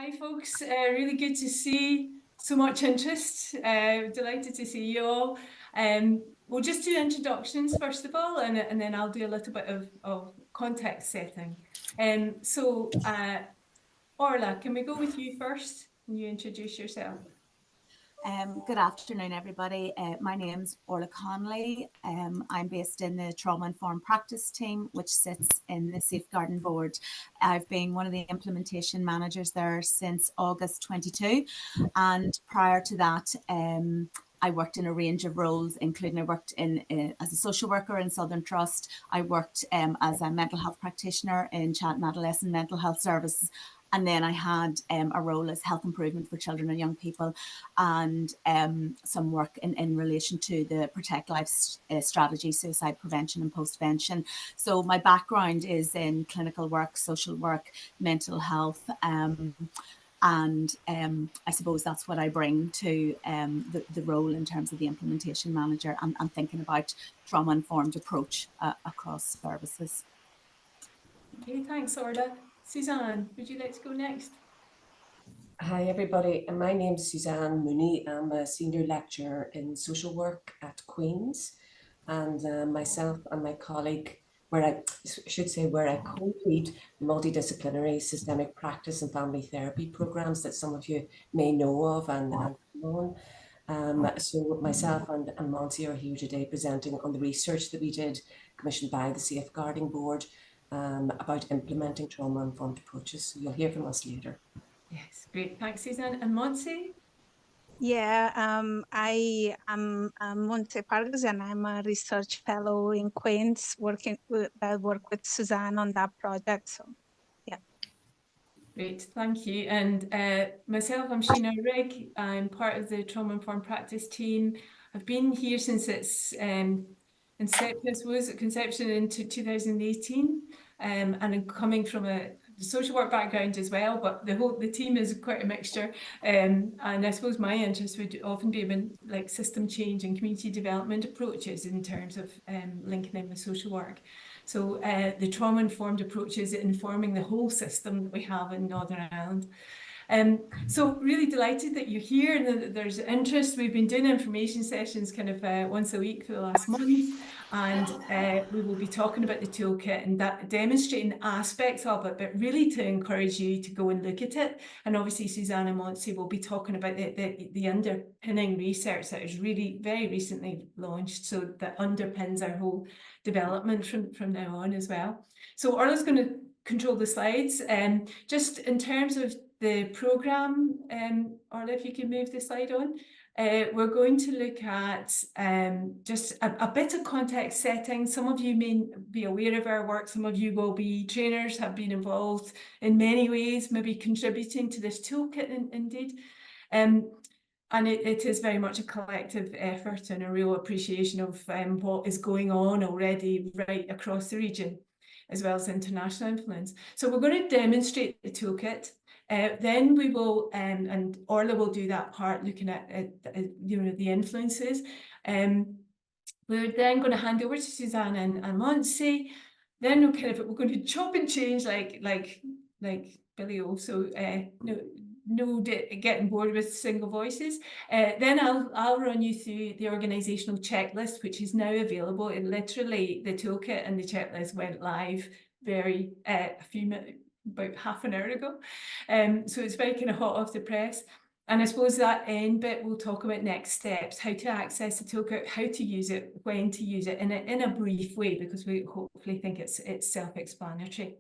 Hi folks, really good to see so much interest. Delighted to see you all. We'll just do introductions first of all, and then I'll do a little bit of context setting. Orla, can we go with you first? Can you introduce yourself? Good afternoon, everybody. My name's Orla Connolly. I'm based in the Trauma Informed Practice team, which sits in the Safeguarding Board. I've been one of the implementation managers there since August 22, and prior to that, I worked in a range of roles, including I worked as a social worker in Southern Trust. I worked as a mental health practitioner in child and adolescent mental health services. And then I had a role as health improvement for children and young people, and some work in relation to the Protect Life strategy, suicide prevention and postvention. So my background is in clinical work, social work, mental health, and I suppose that's what I bring to the role in terms of the implementation manager and thinking about trauma-informed approach across services. Okay, thanks, Orla. Suzanne, would you like to go next? Hi everybody, and my name is Suzanne Mooney. I'm a senior lecturer in social work at Queen's, and myself and my colleague, where I co-lead multidisciplinary systemic practice and family therapy programs that some of you may know of and know. So myself and Monty are here today presenting on the research that we did, commissioned by the Safeguarding Board, about implementing trauma-informed approaches. So you'll hear from us later. Yes, great. Thanks, Suzanne. And Monty? Yeah, I am Monte Pargas, and I'm a research fellow in Queen's, I work with Suzanne on that project. So, yeah. Great, thank you. And myself, I'm Sheina Rigg. I'm part of the Trauma Informed Practice team. I've been here since its conception into 2018, and I'm coming from a social work background as well, but the team is quite a mixture. And I suppose my interest would often be in like system change and community development approaches in terms of linking in with social work. So the trauma-informed approach is informing the whole system that we have in Northern Ireland. So really delighted that you're here and that there's interest. We've been doing information sessions kind of once a week for the last month, and we will be talking about the toolkit and that demonstrating aspects of it, but really to encourage you to go and look at it. And obviously Suzanne and Monty will be talking about the underpinning research that is really very recently launched, so that underpins our whole development from now on as well. So Orla's going to control the slides. Just in terms of the programme, Orla, if you can move the slide on, we're going to look at just a bit of context setting. Some of you may be aware of our work, some of you will be trainers, have been involved in many ways, maybe contributing to this toolkit indeed. And it is very much a collective effort and a real appreciation of what is going on already right across the region, as well as international influence. So we're going to demonstrate the toolkit. Then we will, and Orla will do that part, looking at the influences. We're then going to hand over to Suzanne and Monty. Then we're going to chop and change like Billy O. So no getting bored with single voices. Then I'll run you through the organisational checklist, which is now available. It literally, the toolkit and the checklist went live about half an hour ago. So it's very kind of hot off the press. And I suppose that end bit we'll talk about next steps, how to access the toolkit, how to use it, when to use it in a brief way, because we hopefully think it's self-explanatory.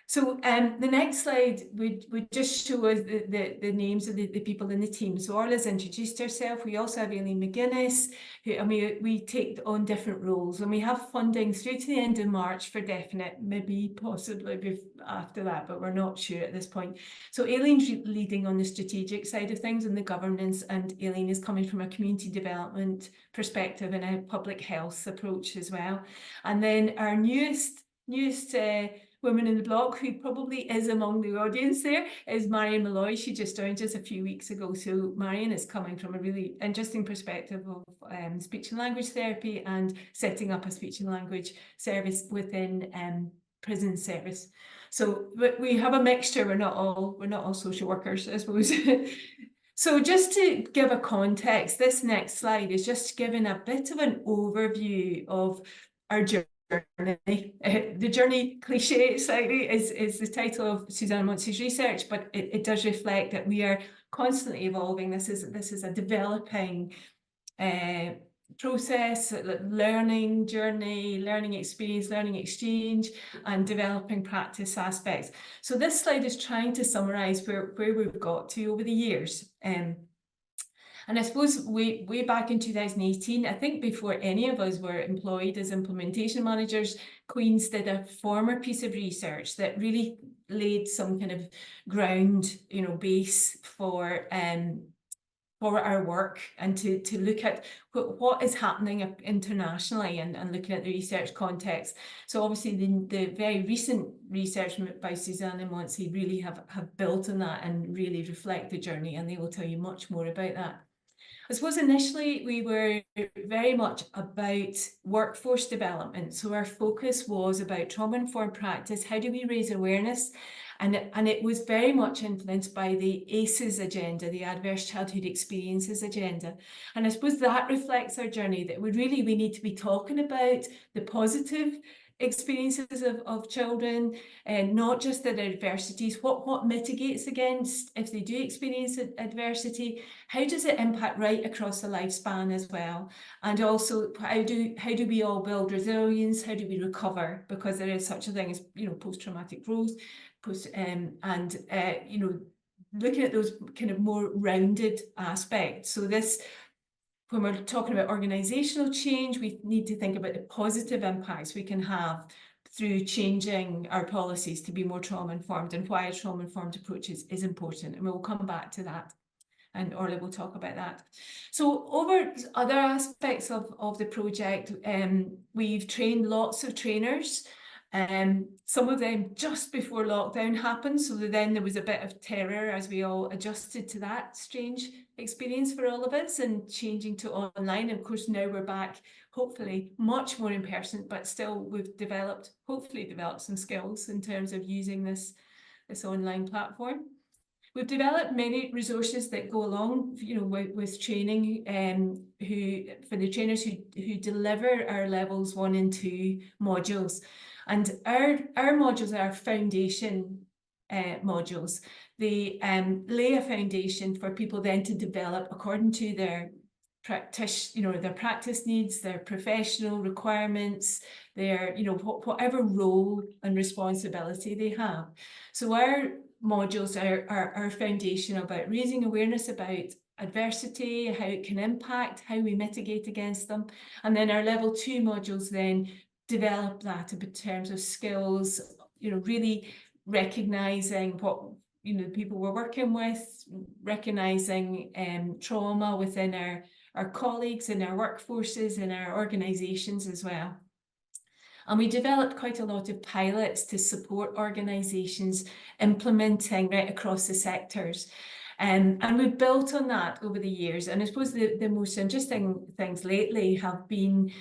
So the next slide would just show us the names of the people in the team. So Orla's introduced herself. We also have Aileen McGuinness, we take on different roles, and we have funding through to the end of March for definite, maybe possibly after that, but we're not sure at this point. So Aileen's leading on the strategic side of things and the governance, and Aileen is coming from a community development perspective and a public health approach as well. And then our newest woman in the block, who probably is among the audience there, is Marion Malloy. She just joined us a few weeks ago. So Marion is coming from a really interesting perspective of speech and language therapy and setting up a speech and language service within prison service. So we have a mixture. We're not all social workers, I suppose. So just to give a context, this next slide is just giving a bit of an overview of our journey. The journey cliche slightly is the title of Suzanne Mooney's research, but it does reflect that we are constantly evolving. This is a developing process, learning journey, learning experience, learning exchange, and developing practice aspects. So this slide is trying to summarize where we've got to over the years. And I suppose way back in 2018, I think before any of us were employed as implementation managers, Queen's did a former piece of research that really laid some kind of ground, base for our work, and to look at what is happening internationally and looking at the research context. So obviously the very recent research by Suzanne Mooney really have built on that and really reflect the journey, and they will tell you much more about that. I suppose initially we were very much about workforce development. So our focus was about trauma-informed practice. How do we raise awareness? And it was very much influenced by the ACEs agenda, the Adverse Childhood Experiences agenda. And I suppose that reflects our journey, that we need to be talking about the positive experiences of children, and not just the adversities. What mitigates against if they do experience adversity? How does it impact right across the lifespan as well? And also, how do we all build resilience? How do we recover? Because there is such a thing as post-traumatic growth, looking at those kind of more rounded aspects. So this, when we're talking about organisational change, we need to think about the positive impacts we can have through changing our policies to be more trauma-informed, and why a trauma-informed approach is important. And we'll come back to that, and Orla will talk about that. So over other aspects of the project, we've trained lots of trainers. Some of them just before lockdown happened, so then there was a bit of terror as we all adjusted to that strange experience for all of us and changing to online. And of course now we're back, hopefully much more in person, but still we've hopefully developed some skills in terms of using this online platform. We've developed many resources that go along, with training, for the trainers who deliver our levels 1 and 2 modules. And our modules are foundation modules. They lay a foundation for people then to develop according to their practice needs, their professional requirements, their, whatever role and responsibility they have. So our modules are our foundation about raising awareness about adversity, how it can impact, how we mitigate against them. And then our level 2 modules then develop that in terms of skills, really recognising what people we're working with, recognising trauma within our colleagues in our workforces, in our organisations as well. And we developed quite a lot of pilots to support organisations implementing right across the sectors. And we've built on that over the years. And I suppose the most interesting things lately have been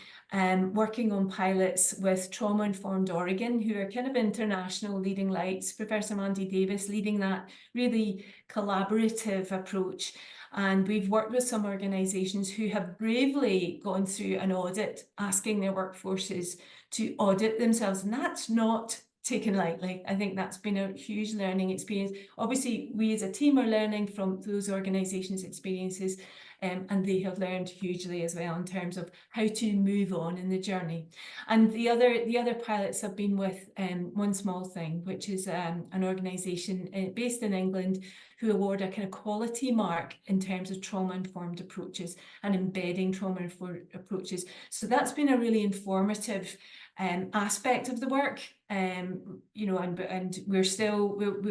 working on pilots with Trauma Informed Oregon, who are kind of international leading lights. Professor Mandy Davis leading that really collaborative approach. And we've worked with some organisations who have bravely gone through an audit, asking their workforces to audit themselves. And that's not taken lightly. I think that's been a huge learning experience. Obviously, we as a team are learning from those organisations' experiences, and they have learned hugely as well in terms of how to move on in the journey. And the other pilots have been with One Small Thing, which is an organisation based in England who award a kind of quality mark in terms of trauma-informed approaches and embedding trauma-informed approaches. So that's been a really informative aspect of the work, and we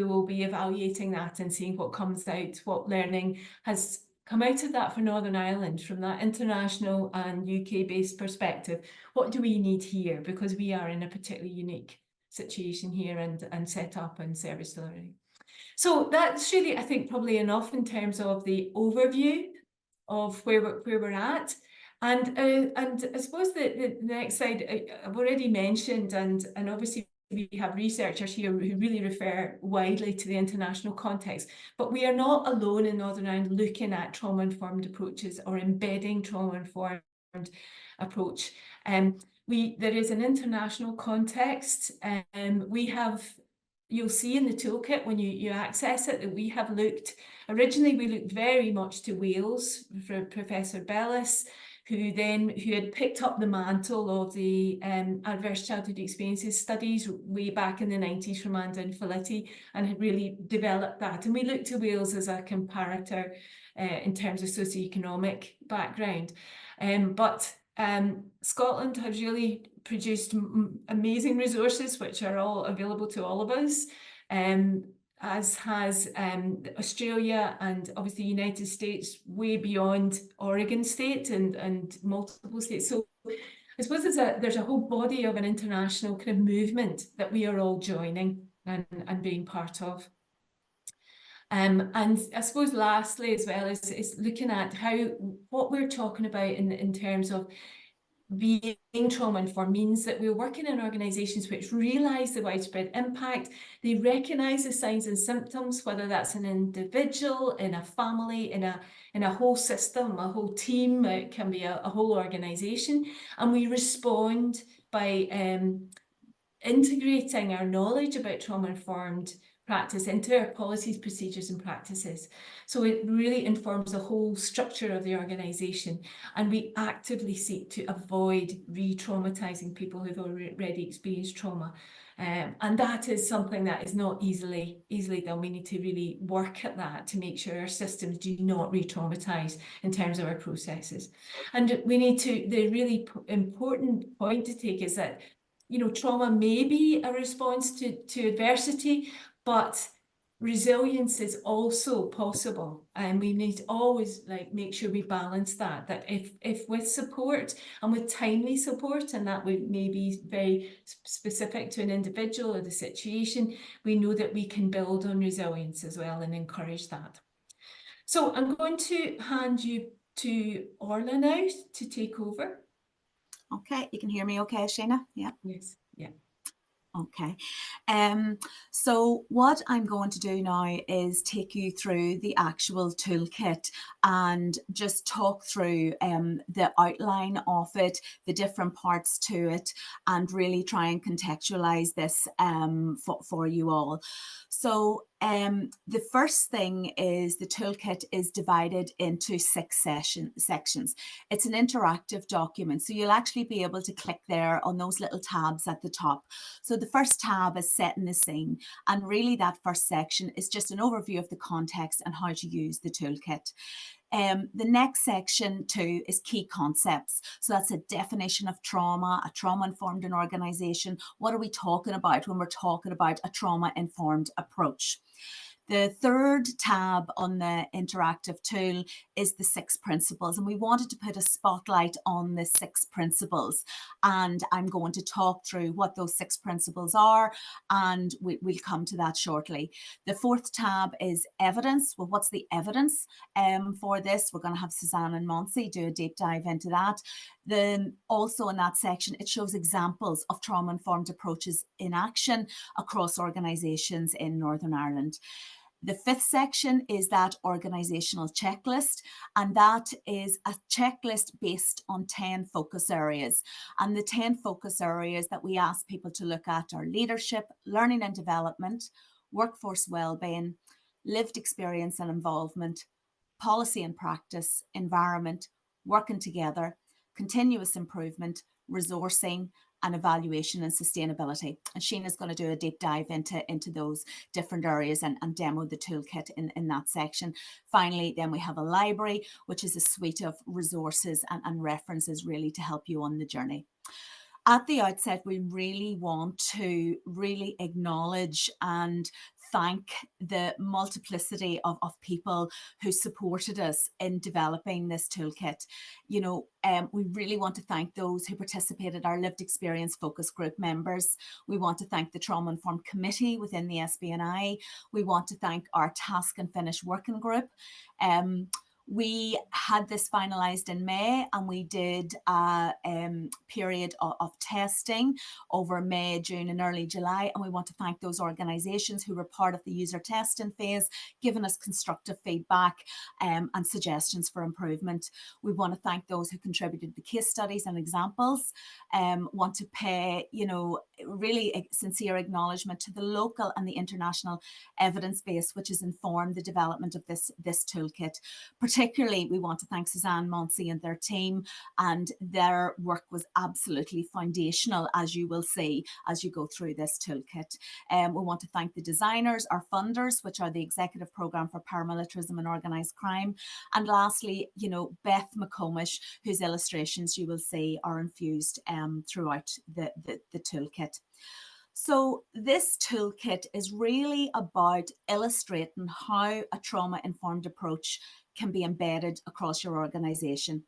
will be evaluating that and seeing what comes out, what learning has come out of that for Northern Ireland from that international and UK-based perspective. What do we need here? Because we are in a particularly unique situation here and set up and service delivery. So that's really, I think, probably enough in terms of the overview of where we're at. And I suppose the next slide I've already mentioned, and obviously we have researchers here who really refer widely to the international context, but we are not alone in Northern Ireland looking at trauma-informed approaches or embedding trauma-informed approach. There is an international context, and we have, you'll see in the toolkit when you access it, that we have looked, originally we looked very much to Wales for Professor Bellis, who had picked up the mantle of the adverse childhood experiences studies way back in the 90s from Amanda and Felitti, and had really developed that. And we looked to Wales as a comparator in terms of socioeconomic background. But Scotland has really produced amazing resources which are all available to all of us, as has Australia and obviously the United States, way beyond Oregon state and multiple states. So I suppose there's a whole body of an international kind of movement that we are all joining and being part of. And I suppose lastly as well is looking at what we're talking about in terms of being trauma-informed means that we're working in organisations which realise the widespread impact. They recognise the signs and symptoms, whether that's an individual, in a family, in a whole system, a whole team, it can be a whole organisation, and we respond by integrating our knowledge about trauma-informed practice into our policies, procedures and practices. So it really informs the whole structure of the organisation, and we actively seek to avoid re-traumatising people who've already experienced trauma. And that is something that is not easily done. We need to really work at that to make sure our systems do not re-traumatise in terms of our processes. And we need to, the really important point to take is that, you know, trauma may be a response to adversity, but resilience is also possible, and we need to always make sure we balance that if with support and with timely support, and that may be very specific to an individual or the situation, we know that we can build on resilience as well and encourage that. So I'm going to hand you to Orla now to take over. Okay, you can hear me okay, Sheina? Yeah. Yes, yeah. Okay, so what I'm going to do now is take you through the actual toolkit and just talk through the outline of it, the different parts to it, and really try and contextualize this for you all. So the first thing is the toolkit is divided into 6 sections. It's an interactive document, so you'll actually be able to click there on those little tabs at the top. So the first tab is setting the scene, and really that first section is just an overview of the context and how to use the toolkit. The next section too is key concepts. So that's a definition of trauma, a trauma-informed organisation. What are we talking about when we're talking about a trauma-informed approach? The third tab on the interactive tool is the 6 principles, and we wanted to put a spotlight on the 6 principles, and I'm going to talk through what those 6 principles are, and we'll come to that shortly. The fourth tab is evidence. Well, what's the evidence for this? We're going to have Suzanne and Monse do a deep dive into that. Then also in that section, it shows examples of trauma-informed approaches in action across organisations in Northern Ireland. The 5th section is that organisational checklist, and that is a checklist based on 10 focus areas. And the 10 focus areas that we ask people to look at are leadership, learning and development, workforce wellbeing, lived experience and involvement, policy and practice, environment, working together, continuous improvement, resourcing, and evaluation and sustainability. And Sheina's going to do a deep dive into those different areas and demo the toolkit in that section. Finally, then we have a library, which is a suite of resources and references really to help you on the journey. At the outset, we really want to really acknowledge and thank the multiplicity of people who supported us in developing this toolkit. You know, we really want to thank those who participated, our lived experience focus group members. We want to thank the Trauma Informed Committee within the SBNI. We want to thank our task and finish working group. We had this finalised in May, and we did a period of testing over May, June and early July. And we want to thank those organisations who were part of the user testing phase, giving us constructive feedback and suggestions for improvement. We want to thank those who contributed the case studies and examples. Want to pay, really a sincere acknowledgement to the local and the international evidence base, which has informed the development of this toolkit. Particularly, we want to thank Suzanne Mooney and their team, and their work was absolutely foundational, as you will see as you go through this toolkit. We want to thank the designers, our funders, which are the Executive Programme for Paramilitarism and Organised Crime, and lastly, Beth McComish, whose illustrations you will see are infused throughout the toolkit. So this toolkit is really about illustrating how a trauma-informed approach can be embedded across your organisation.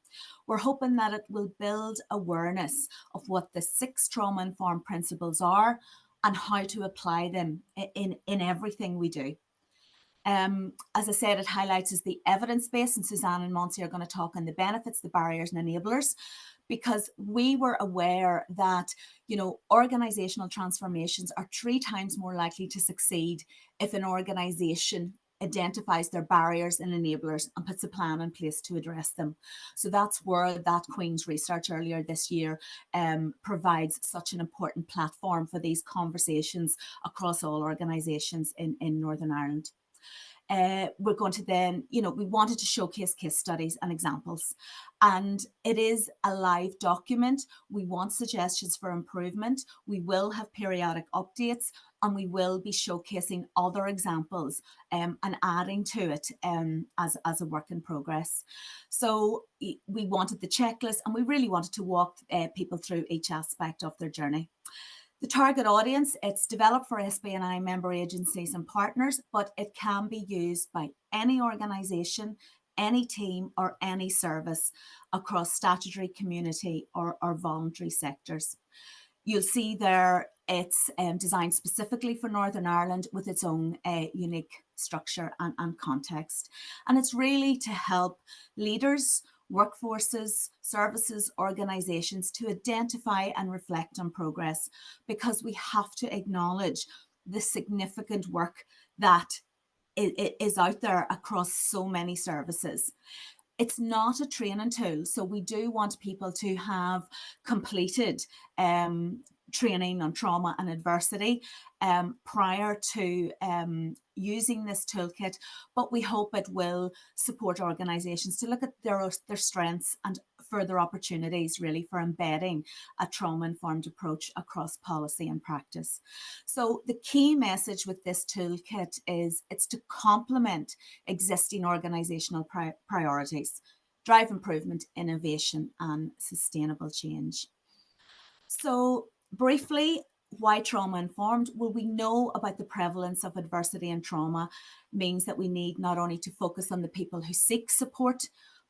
We're hoping that it will build awareness of what the 6 trauma-informed principles are and how to apply them in everything we do. As I said, it highlights the evidence base, and Suzanne and Mooney are going to talk on the benefits, the barriers and enablers, because we were aware that, organisational transformations are 3 times more likely to succeed if an organisation identifies their barriers and enablers and puts a plan in place to address them. So that's where that Queen's research earlier this year provides such an important platform for these conversations across all organisations in Northern Ireland. We're going to then, we wanted to showcase case studies and examples, and it is a live document. We want suggestions for improvement. We will have periodic updates, and we will be showcasing other examples and adding to it as a work in progress. So we wanted the checklist, and we really wanted to walk people through each aspect of their journey. The target audience, it's developed for SBNI member agencies and partners, but it can be used by any organisation, any team or any service across statutory, community or voluntary sectors. You'll see there it's designed specifically for Northern Ireland with its own unique structure and context. And it's really to help leaders, workforces, services, organisations to identify and reflect on progress, because we have to acknowledge the significant work that is out there across so many services. It's not a training tool, so we do want people to have completed training on trauma and adversity prior to using this toolkit, but we hope it will support organisations to look at their strengths and further opportunities really for embedding a trauma-informed approach across policy and practice. So the key message with this toolkit is it's to complement existing organisational priorities, drive improvement, innovation and sustainable change. So briefly, why trauma-informed? Well, we know about the prevalence of adversity and trauma means that we need not only to focus on the people who seek support,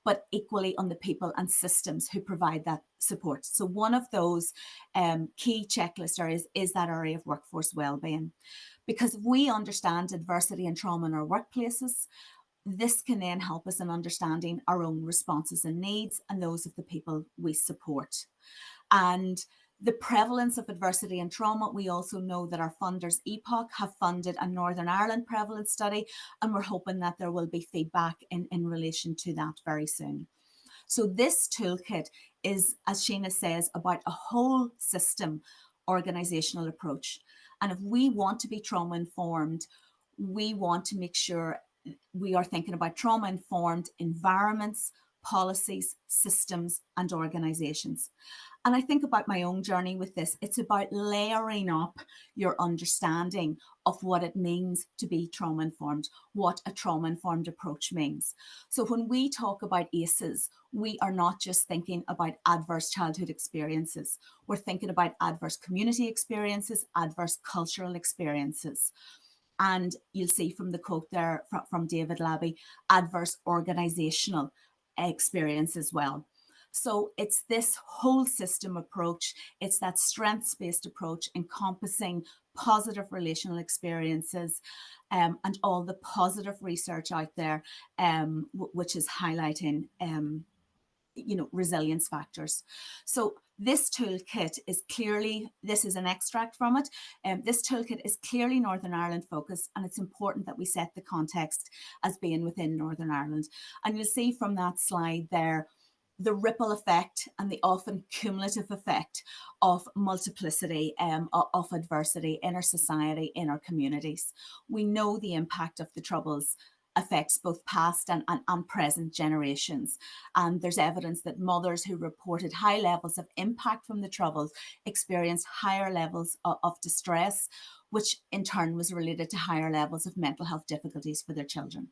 but equally on the people and systems who provide that support. So one of those key checklist areas is that area of workforce wellbeing. Because if we understand adversity and trauma in our workplaces, this can then help us in understanding our own responses and needs and those of the people we support. And the prevalence of adversity and trauma, we also know that our funders, EPOC, have funded a Northern Ireland prevalence study, and we're hoping that there will be feedback in relation to that very soon. So this toolkit is, as Sheina says, about a whole system organisational approach. And if we want to be trauma-informed, we want to make sure we are thinking about trauma-informed environments, policies, systems, and organisations. And I think about my own journey with this. It's about layering up your understanding of what it means to be trauma-informed, what a trauma-informed approach means. So when we talk about ACEs, we are not just thinking about adverse childhood experiences. We're thinking about adverse community experiences, adverse cultural experiences. And you'll see from the quote there from David Labby, adverse organisational experience as well. So it's this whole system approach. It's that strengths-based approach encompassing positive relational experiences and all the positive research out there, which is highlighting resilience factors. So this toolkit is clearly, this is an extract from it. This toolkit is clearly Northern Ireland focused, and it's important that we set the context as being within Northern Ireland. And you'll see from that slide there, the ripple effect and the often cumulative effect of multiplicity of adversity in our society, in our communities. We know the impact of the Troubles affects both past and present generations. And there's evidence that mothers who reported high levels of impact from the Troubles experienced higher levels of distress, which in turn was related to higher levels of mental health difficulties for their children.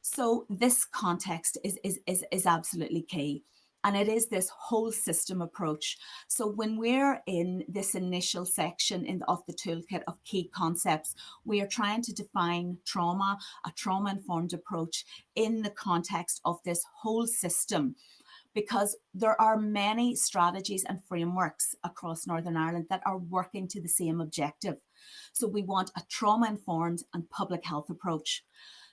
So this context is absolutely key. And it is this whole system approach. So when we're in this initial section of the toolkit of key concepts, we are trying to define trauma, a trauma-informed approach in the context of this whole system, because there are many strategies and frameworks across Northern Ireland that are working to the same objective. So we want a trauma-informed and public health approach.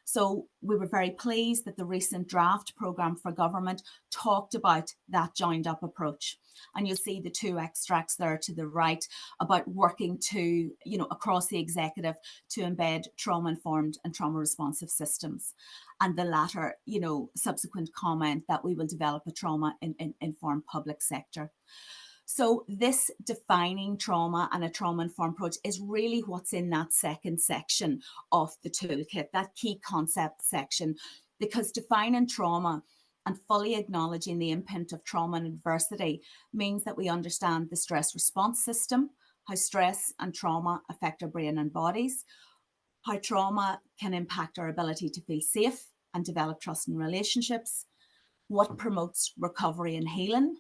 So we were very pleased that the recent draft programme for government talked about that joined up approach. And you'll see the two extracts there to the right about working to, across the executive to embed trauma-informed and trauma-responsive systems. And the latter, subsequent comment that we will develop a trauma-informed public sector. So this defining trauma and a trauma-informed approach is really what's in that second section of the toolkit, that key concept section, because defining trauma and fully acknowledging the impact of trauma and adversity means that we understand the stress response system, how stress and trauma affect our brain and bodies, how trauma can impact our ability to feel safe and develop trust in relationships, what promotes recovery and healing.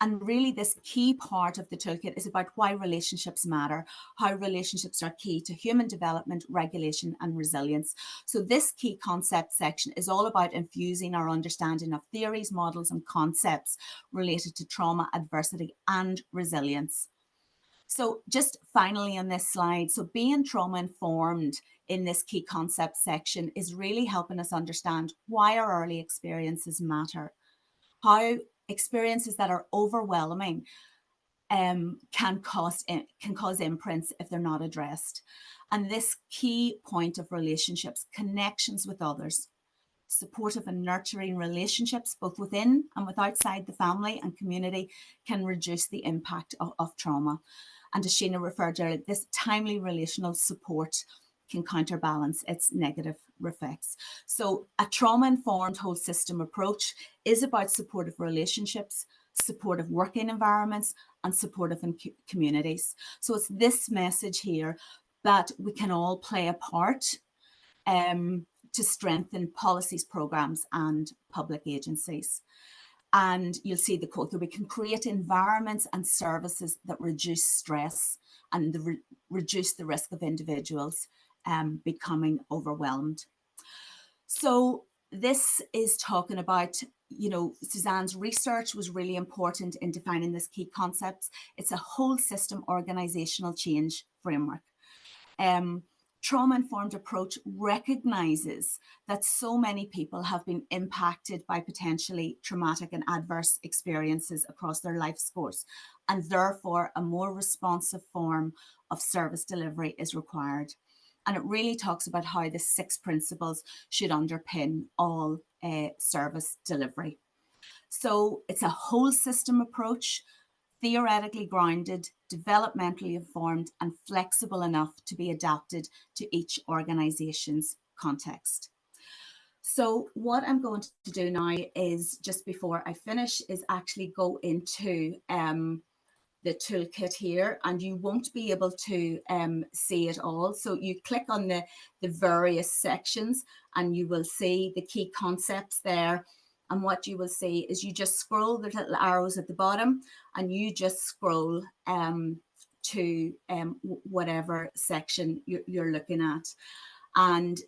And really this key part of the toolkit is about why relationships matter, how relationships are key to human development, regulation and resilience. So this key concept section is all about infusing our understanding of theories, models and concepts related to trauma, adversity and resilience. So just finally on this slide, so being trauma informed in this key concept section is really helping us understand why our early experiences matter, how experiences that are overwhelming can cause imprints if they're not addressed. And this key point of relationships, connections with others, supportive and nurturing relationships, both within and with outside the family and community, can reduce the impact of trauma. And as Sheina referred to earlier, this timely relational support can counterbalance its negative effects. So a trauma-informed whole system approach is about supportive relationships, supportive working environments, and supportive communities. So it's this message here that we can all play a part to strengthen policies, programs, and public agencies. And you'll see the quote that we can create environments and services that reduce stress and reduce the risk of individuals becoming overwhelmed. So this is talking about, Suzanne's research was really important in defining this key concepts. It's a whole system organizational change framework. Trauma-informed approach recognizes that so many people have been impacted by potentially traumatic and adverse experiences across their life's course, and therefore a more responsive form of service delivery is required. And it really talks about how the 6 principles should underpin all service delivery. So it's a whole system approach, theoretically grounded, developmentally informed, and flexible enough to be adapted to each organization's context. So what I'm going to do now is, just before I finish, is actually go into the toolkit here, and you won't be able to see it all. So you click on the various sections and you will see the key concepts there. And what you will see is you just scroll the little arrows at the bottom and you just scroll to whatever section you're looking at. And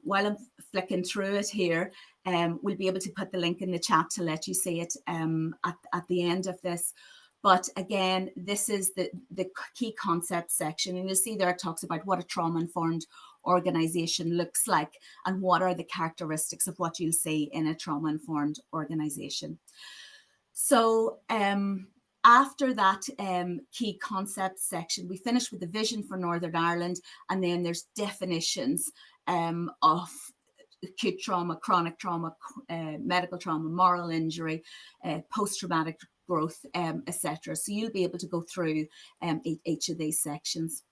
while I'm flicking through it here, we'll be able to put the link in the chat to let you see it at the end of this. But again, this is the key concept section. And you'll see there it talks about what a trauma-informed organisation looks like and what are the characteristics of what you'll see in a trauma-informed organisation. So after that key concept section, we finish with the vision for Northern Ireland, and then there's definitions of acute trauma, chronic trauma, medical trauma, moral injury, post-traumatic growth, etc. So you'll be able to go through each of these sections.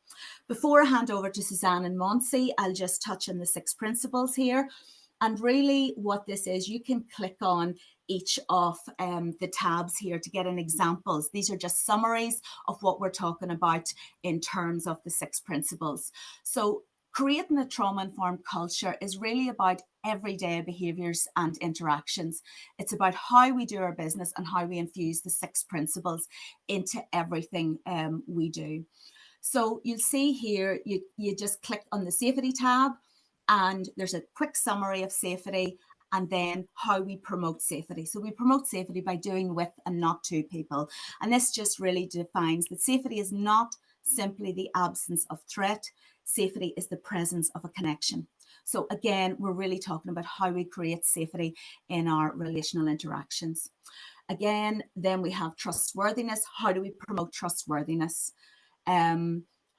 Before I hand over to Suzanne and Monse, I'll just touch on the 6 principles here. And really what this is, you can click on each of the tabs here to get an examples. These are just summaries of what we're talking about in terms of the 6 principles. So creating a trauma-informed culture is really about everyday behaviours and interactions. It's about how we do our business and how we infuse the 6 principles into everything we do. So you'll see here, you just click on the safety tab, and there's a quick summary of safety and then how we promote safety. So we promote safety by doing with and not to people. And this just really defines that safety is not simply the absence of threat. Safety is the presence of a connection. So again, we're really talking about how we create safety in our relational interactions. Again, then we have trustworthiness. How do we promote trustworthiness?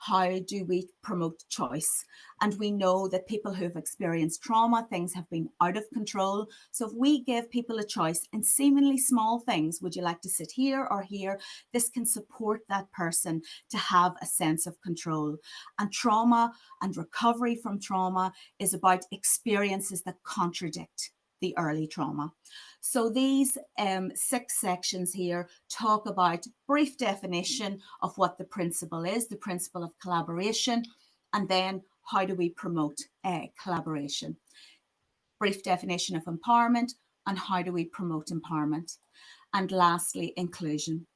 How do we promote choice? And we know that people who've experienced trauma, things have been out of control. So if we give people a choice in seemingly small things, would you like to sit here or here? This can support that person to have a sense of control. And trauma and recovery from trauma is about experiences that contradict the early trauma. So these 6 sections here talk about brief definition of what the principle is, the principle of collaboration, and then how do we promote collaboration. Brief definition of empowerment and how do we promote empowerment. And lastly, inclusion.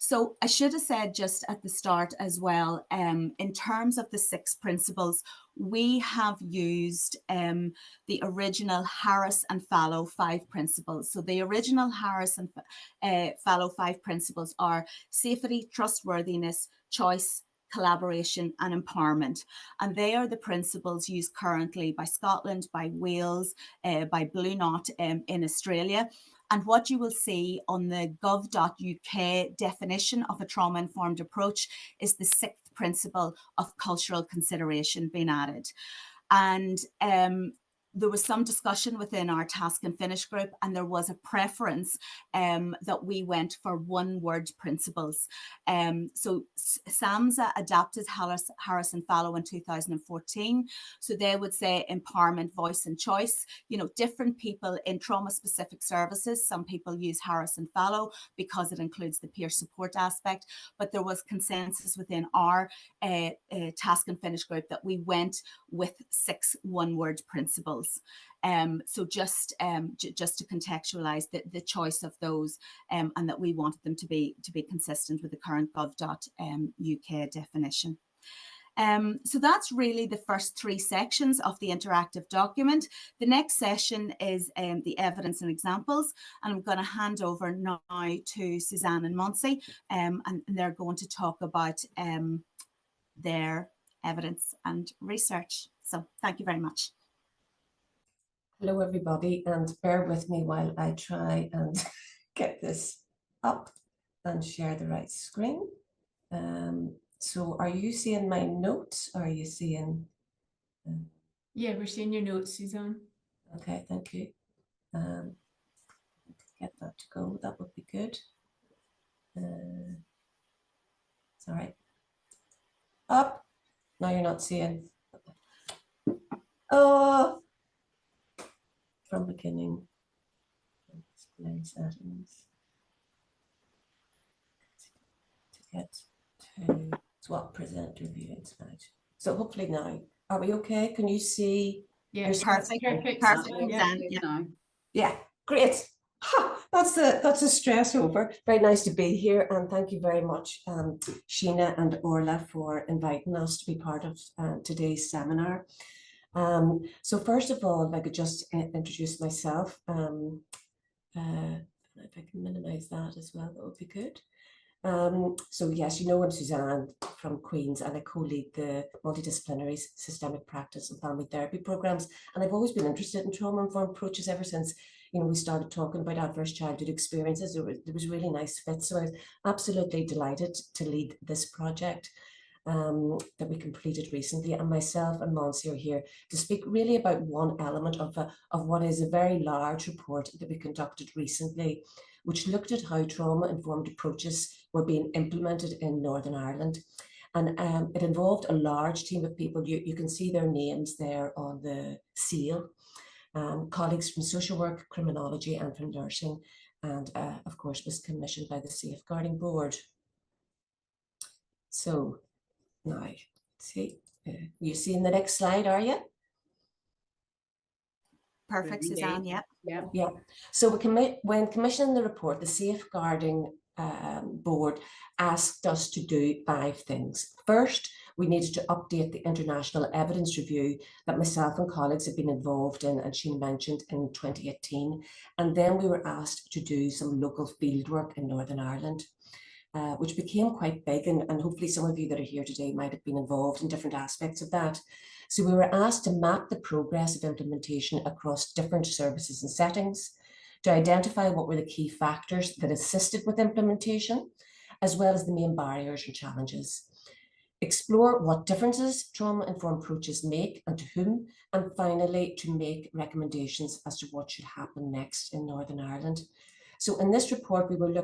So I should have said just at the start as well, in terms of the 6 principles, we have used the original Harris and Fallow 5 principles. So the original Harris and Fallow 5 principles are safety, trustworthiness, choice, collaboration and empowerment. And they are the principles used currently by Scotland, by Wales, by Blue Knot in Australia. And what you will see on the gov.uk definition of a trauma-informed approach is the 6th principle of cultural consideration being added. And there was some discussion within our task and finish group, and there was a preference that we went for one-word principles. So SAMHSA adapted Harris and Fallow in 2014. So they would say empowerment, voice and choice. You know, different people in trauma-specific services, some people use Harris and Fallow because it includes the peer support aspect, but there was consensus within our task and finish group that we went with 6 one-word principles. So just to contextualize the choice of those, and that we wanted them to be consistent with the current gov.uk definition. So that's really the first 3 sections of the interactive document. The next session is the evidence and examples, and I'm going to hand over now to Suzanne and Monse, and they're going to talk about their evidence and research. So thank you very much. Hello everybody, and bear with me while I try and get this up and share the right screen. So are you seeing my notes, or are you seeing? Yeah, we're seeing your notes, Suzanne. Okay, thank you. Get that to go, that would be good. It's all right. Up. Now you're not seeing. Oh. From beginning, display settings, to get to swap presenter view and slide. So hopefully now, are we okay? Can you see? Yeah, Perfect. Yeah, great. That's a stress over. Very nice to be here, and thank you very much, Sheina and Orla, for inviting us to be part of today's seminar. So first of all, if I could just introduce myself. If I can minimize that as well, that would be good. So yes, you know, I'm Suzanne from Queen's, and I co-lead the multidisciplinary systemic practice and family therapy programs. And I've always been interested in trauma-informed approaches ever since, you know, we started talking about adverse childhood experiences. There was really nice fit. So I was absolutely delighted to lead this project that we completed recently, and myself and Monsi are here to speak really about one element of what is a very large report that we conducted recently, which looked at how trauma-informed approaches were being implemented in Northern Ireland. And it involved a large team of people. You can see their names there on the seal. Colleagues from social work, criminology, and from nursing, and of course was commissioned by the Safeguarding Board. So now, see, you seeing the next slide, are you? Perfect, Suzanne, yeah. Yeah. So when commissioning the report, the Safeguarding Board asked us to do 5 things. First, we needed to update the international evidence review that myself and colleagues have been involved in, and Sheina mentioned, in 2018. And then we were asked to do some local fieldwork in Northern Ireland. Which became quite big, and hopefully some of you that are here today might have been involved in different aspects of that. So we were asked to map the progress of implementation across different services and settings, to identify what were the key factors that assisted with implementation, as well as the main barriers and challenges. Explore what differences trauma-informed approaches make and to whom, and finally to make recommendations as to what should happen next in Northern Ireland. So in this report, we were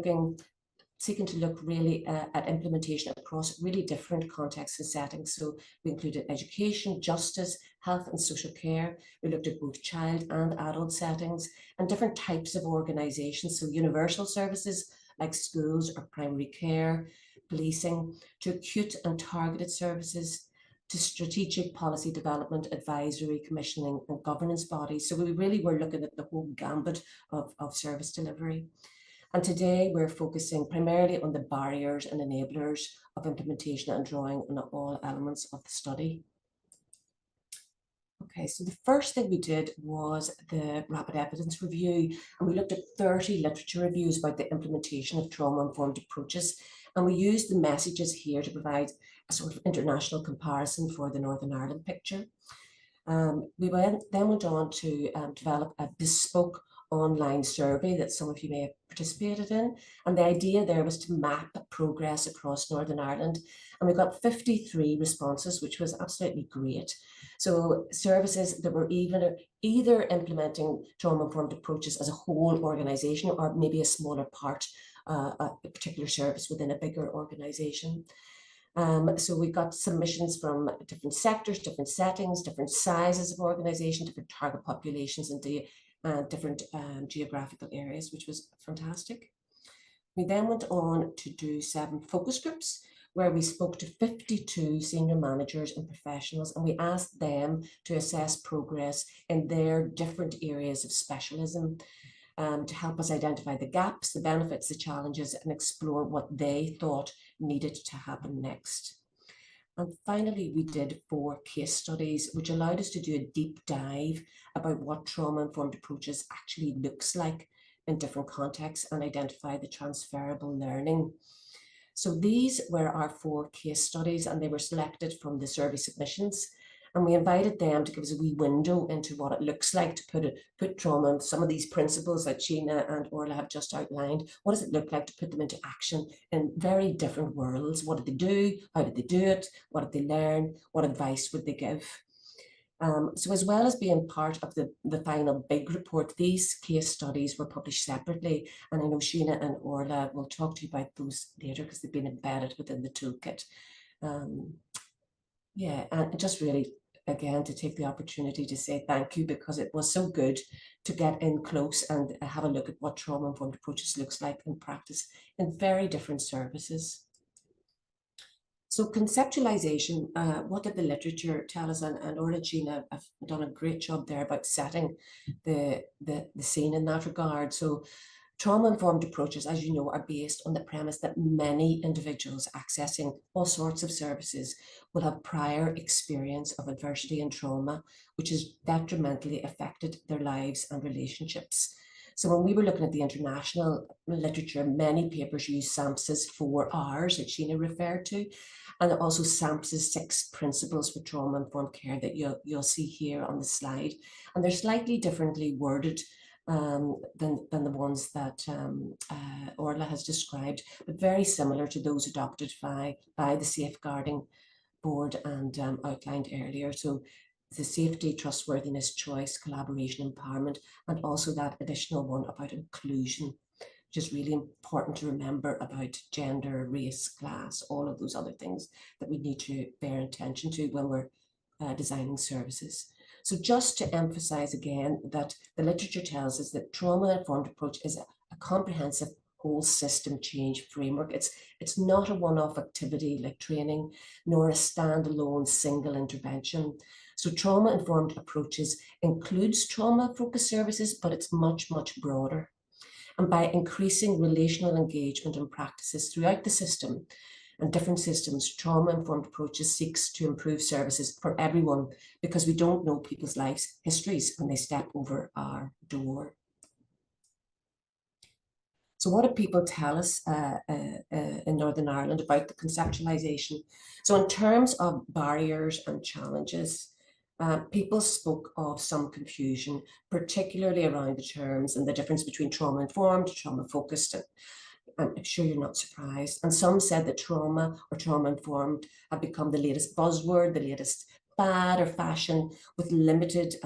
seeking to look really at implementation across really different contexts and settings. So we included education, justice, health and social care. We looked at both child and adult settings and different types of organisations. So universal services like schools or primary care, policing, to acute and targeted services, to strategic policy development, advisory, commissioning and governance bodies. So we really were looking at the whole gambit of service delivery. And today we're focusing primarily on the barriers and enablers of implementation and drawing on all elements of the study. Okay, so the first thing we did was the rapid evidence review, and we looked at 30 literature reviews about the implementation of trauma-informed approaches, and we used the messages here to provide a sort of international comparison for the Northern Ireland picture. We then went on to develop a bespoke online survey that some of you may have participated in. And the idea there was to map progress across Northern Ireland. And we got 53 responses, which was absolutely great. So services that were either implementing trauma-informed approaches as a whole organisation, or maybe a smaller part, a particular service within a bigger organisation. So we got submissions from different sectors, different settings, different sizes of organisation, different target populations, and different geographical areas, which was fantastic. We then went on to do 7 focus groups, where we spoke to 52 senior managers and professionals, and we asked them to assess progress in their different areas of specialism, to help us identify the gaps, the benefits, the challenges, and explore what they thought needed to happen next. And finally, we did 4 case studies, which allowed us to do a deep dive about what trauma-informed approaches actually looks like in different contexts and identify the transferable learning. So these were our 4 case studies, and they were selected from the survey submissions. And we invited them to give us a wee window into what it looks like to put trauma, some of these principles that Sheina and Orla have just outlined. What does it look like to put them into action in very different worlds? What did they do? How did they do it? What did they learn? What advice would they give? So as well as being part of the final big report, these case studies were published separately. And I know Sheina and Orla will talk to you about those later because they've been embedded within the toolkit. Yeah, and just really, again, to take the opportunity to say thank you, because it was so good to get in close and have a look at what trauma-informed approaches looks like in practice in very different services. So conceptualization, what did the literature tell us? And Orla and Sheina have done a great job there about setting the scene in that regard. So Trauma-informed approaches, as you know, are based on the premise that many individuals accessing all sorts of services will have prior experience of adversity and trauma, which has detrimentally affected their lives and relationships. So when we were looking at the international literature, many papers use SAMHSA's 4 R's that Sheina referred to, and also SAMHSA's 6 principles for trauma-informed care that you'll see here on the slide. And they're slightly differently worded than the ones that Orla has described, but very similar to those adopted by the Safeguarding Board and outlined earlier. So the safety, trustworthiness, choice, collaboration, empowerment, and also that additional one about inclusion, which is really important to remember about gender, race, class, all of those other things that we need to bear attention to when we're designing services. So just to emphasize again that the literature tells us that trauma-informed approach is a comprehensive whole system change framework. It's not a one-off activity like training, nor a standalone single intervention. So trauma-informed approaches includes trauma-focused services, but it's much, much broader. And by increasing relational engagement and practices throughout the system and different systems, trauma-informed approaches seeks to improve services for everyone because we don't know people's lives histories when they step over our door. So what do people tell us in Northern Ireland about the conceptualization? So in terms of barriers and challenges, people spoke of some confusion, particularly around the terms and the difference between trauma-informed, trauma-focused. I'm sure you're not surprised. And some said that trauma or trauma-informed have become the latest buzzword, the latest fad or fashion with limited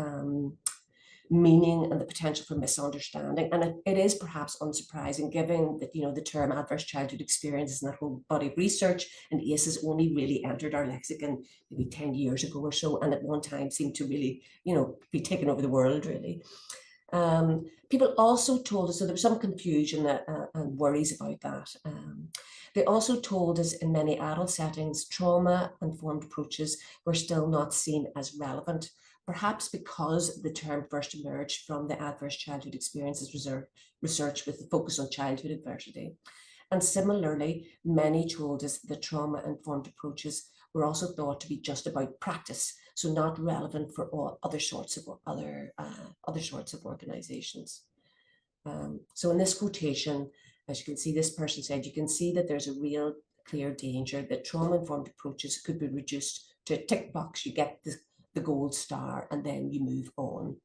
meaning and the potential for misunderstanding. And it is perhaps unsurprising given that, you know, the term adverse childhood experiences and that whole body of research and ACEs only really entered our lexicon maybe 10 years ago or so, and at one time seemed to really, you know, be taking over the world really. People also told us, so there was some confusion and worries about that. They also told us in many adult settings, trauma-informed approaches were still not seen as relevant, perhaps because the term first emerged from the adverse childhood experiences research with the focus on childhood adversity. And similarly, many told us that trauma-informed approaches were also thought to be just about practice, so not relevant for all other sorts of organizations. So in this quotation, as you can see, this person said, you can see that there's a real clear danger that trauma-informed approaches could be reduced to a tick box. You get the gold star and then you move on.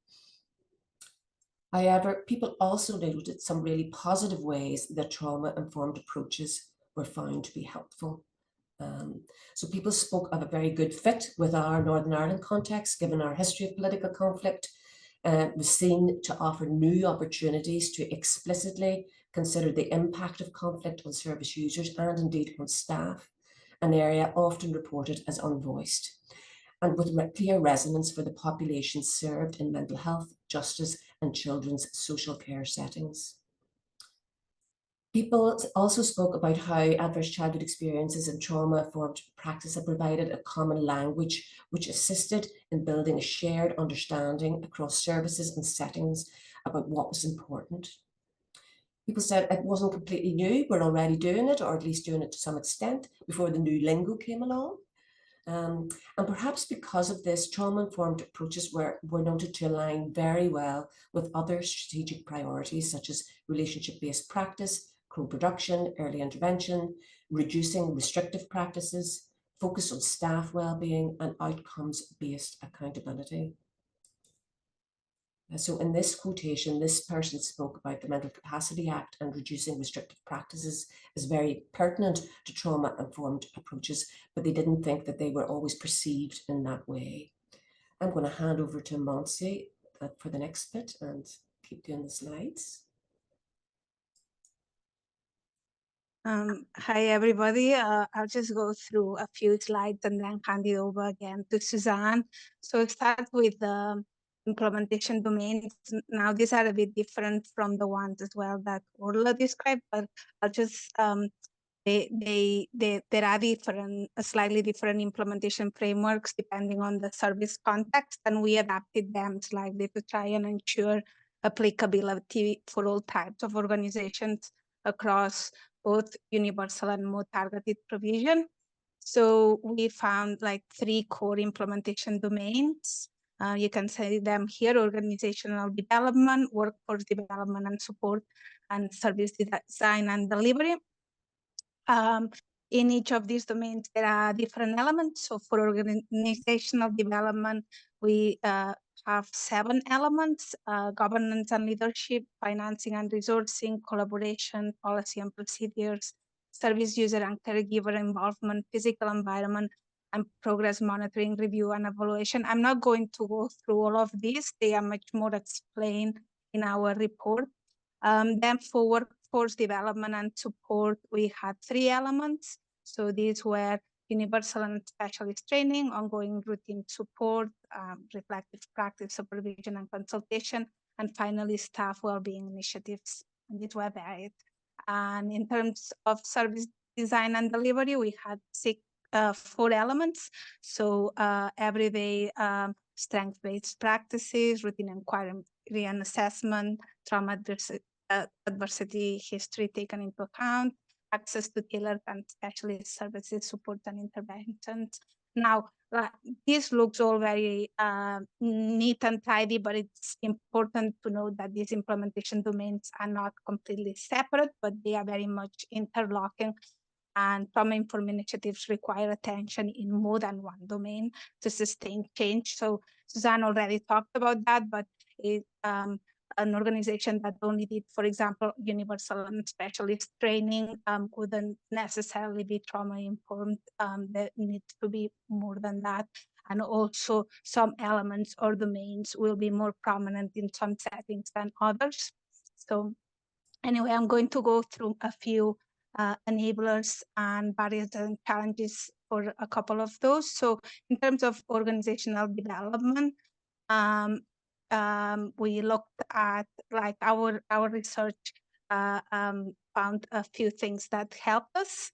However, people also noted some really positive ways that trauma-informed approaches were found to be helpful. So people spoke of a very good fit with our Northern Ireland context, given our history of political conflict. Was seen to offer new opportunities to explicitly consider the impact of conflict on service users and indeed on staff, an area often reported as unvoiced, and with clear resonance for the population served in mental health, justice, and children's social care settings. People also spoke about how adverse childhood experiences and trauma-informed practice have provided a common language which assisted in building a shared understanding across services and settings about what was important. People said it wasn't completely new, we're already doing it, or at least doing it to some extent, before the new lingo came along. And perhaps because of this, trauma-informed approaches were noted to align very well with other strategic priorities such as relationship-based practice, co-production, early intervention, reducing restrictive practices, focus on staff well-being, and outcomes-based accountability. So in this quotation, this person spoke about the Mental Capacity Act and reducing restrictive practices as very pertinent to trauma-informed approaches, but they didn't think that they were always perceived in that way. I'm going to hand over to Monse for the next bit and keep doing the slides. Hi, everybody. I'll just go through a few slides and then hand it over again to Suzanne. So we'll start with the implementation domains. Now, these are a bit different from the ones as well that Orla described, but I'll just, there are slightly different implementation frameworks depending on the service context, and we adapted them slightly to try and ensure applicability for all types of organizations across both universal and more targeted provision. So we found like 3 core implementation domains. You can see them here: organizational development, workforce development and support, and service design and delivery. In each of these domains, there are different elements. So for organizational development, we have 7 elements: governance and leadership, financing and resourcing, collaboration, policy and procedures, service user and caregiver involvement, physical environment, and progress monitoring, review, and evaluation. I'm not going to go through all of these. They are much more explained in our report. Then for workforce development and support, we had 3 elements. So these were universal and specialist training, ongoing routine support, reflective practice, supervision and consultation, and finally staff wellbeing initiatives. And these were varied. And in terms of service design and delivery, we had 4 elements. So everyday strength-based practices, routine inquiry and assessment, trauma adversity history taken into account, access to tailored and specialist services, support and interventions. Now, this looks all very neat and tidy, but it's important to note that these implementation domains are not completely separate, but they are very much interlocking, and trauma-informed initiatives require attention in more than one domain to sustain change. So Suzanne already talked about that, but an organization that only did, for example, universal and specialist training wouldn't necessarily be trauma-informed. There needs to be more than that. And also some elements or domains will be more prominent in some settings than others. So anyway, I'm going to go through a few enablers and barriers and challenges for a couple of those. So in terms of organizational development, we looked at, like, our research found a few things that helped us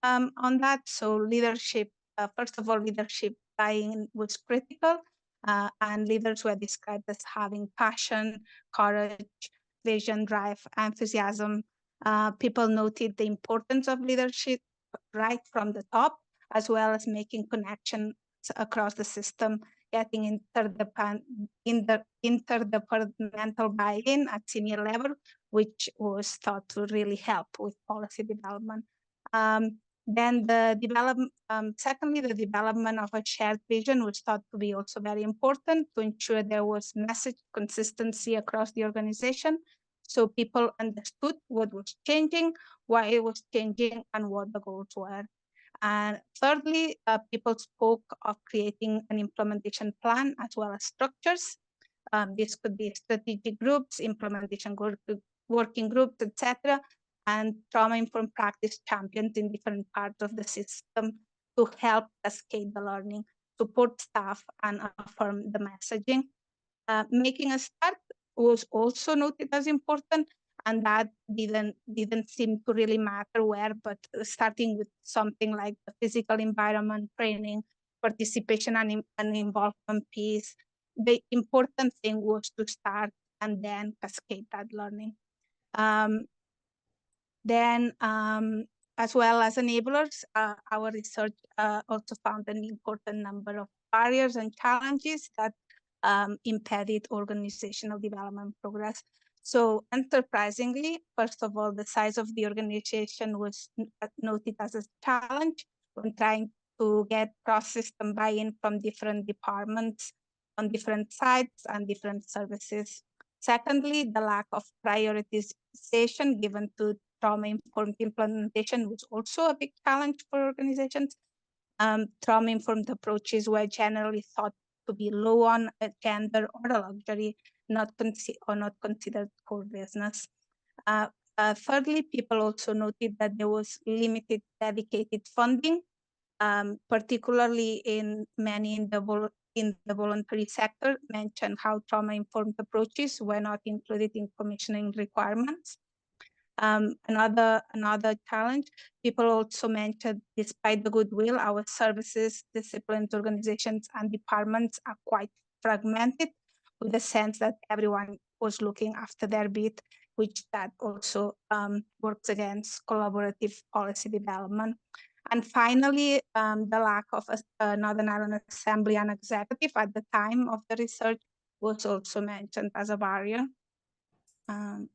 on that. So leadership, first of all, leadership buy-in was critical, and leaders were described as having passion, courage, vision, drive, enthusiasm. People noted the importance of leadership right from the top, as well as making connections across the system, getting interdepartmental buy-in at senior level, which was thought to really help with policy development. Then the development, secondly, the development of a shared vision was thought to be also very important to ensure there was message consistency across the organization, so people understood what was changing, why it was changing, and what the goals were. And thirdly, people spoke of creating an implementation plan as well as structures. This could be strategic groups, implementation working groups, etc., and trauma-informed practice champions in different parts of the system to help cascade the learning, support staff, and affirm the messaging. Making a start was also noted as important, and that didn't seem to really matter where, but starting with something like the physical environment training, participation and involvement piece, the important thing was to start and then cascade that learning. Then, as well as enablers, our research also found an important number of barriers and challenges that impeded organizational development progress. So unsurprisingly, first of all, the size of the organization was noted as a challenge when trying to get cross-system buy-in from different departments on different sites and different services. Secondly, the lack of prioritization given to trauma-informed implementation was also a big challenge for organizations. Trauma-informed approaches were generally thought to be low on gender or a luxury, not considered core business. Thirdly, people also noted that there was limited dedicated funding, particularly in many in the voluntary sector, mentioned how trauma-informed approaches were not included in commissioning requirements. Another challenge, people also mentioned, despite the goodwill, our services, disciplines, organizations, and departments are quite fragmented, with the sense that everyone was looking after their bit, which that also works against collaborative policy development. And finally, the lack of a Northern Ireland Assembly and executive at the time of the research was also mentioned as a barrier. In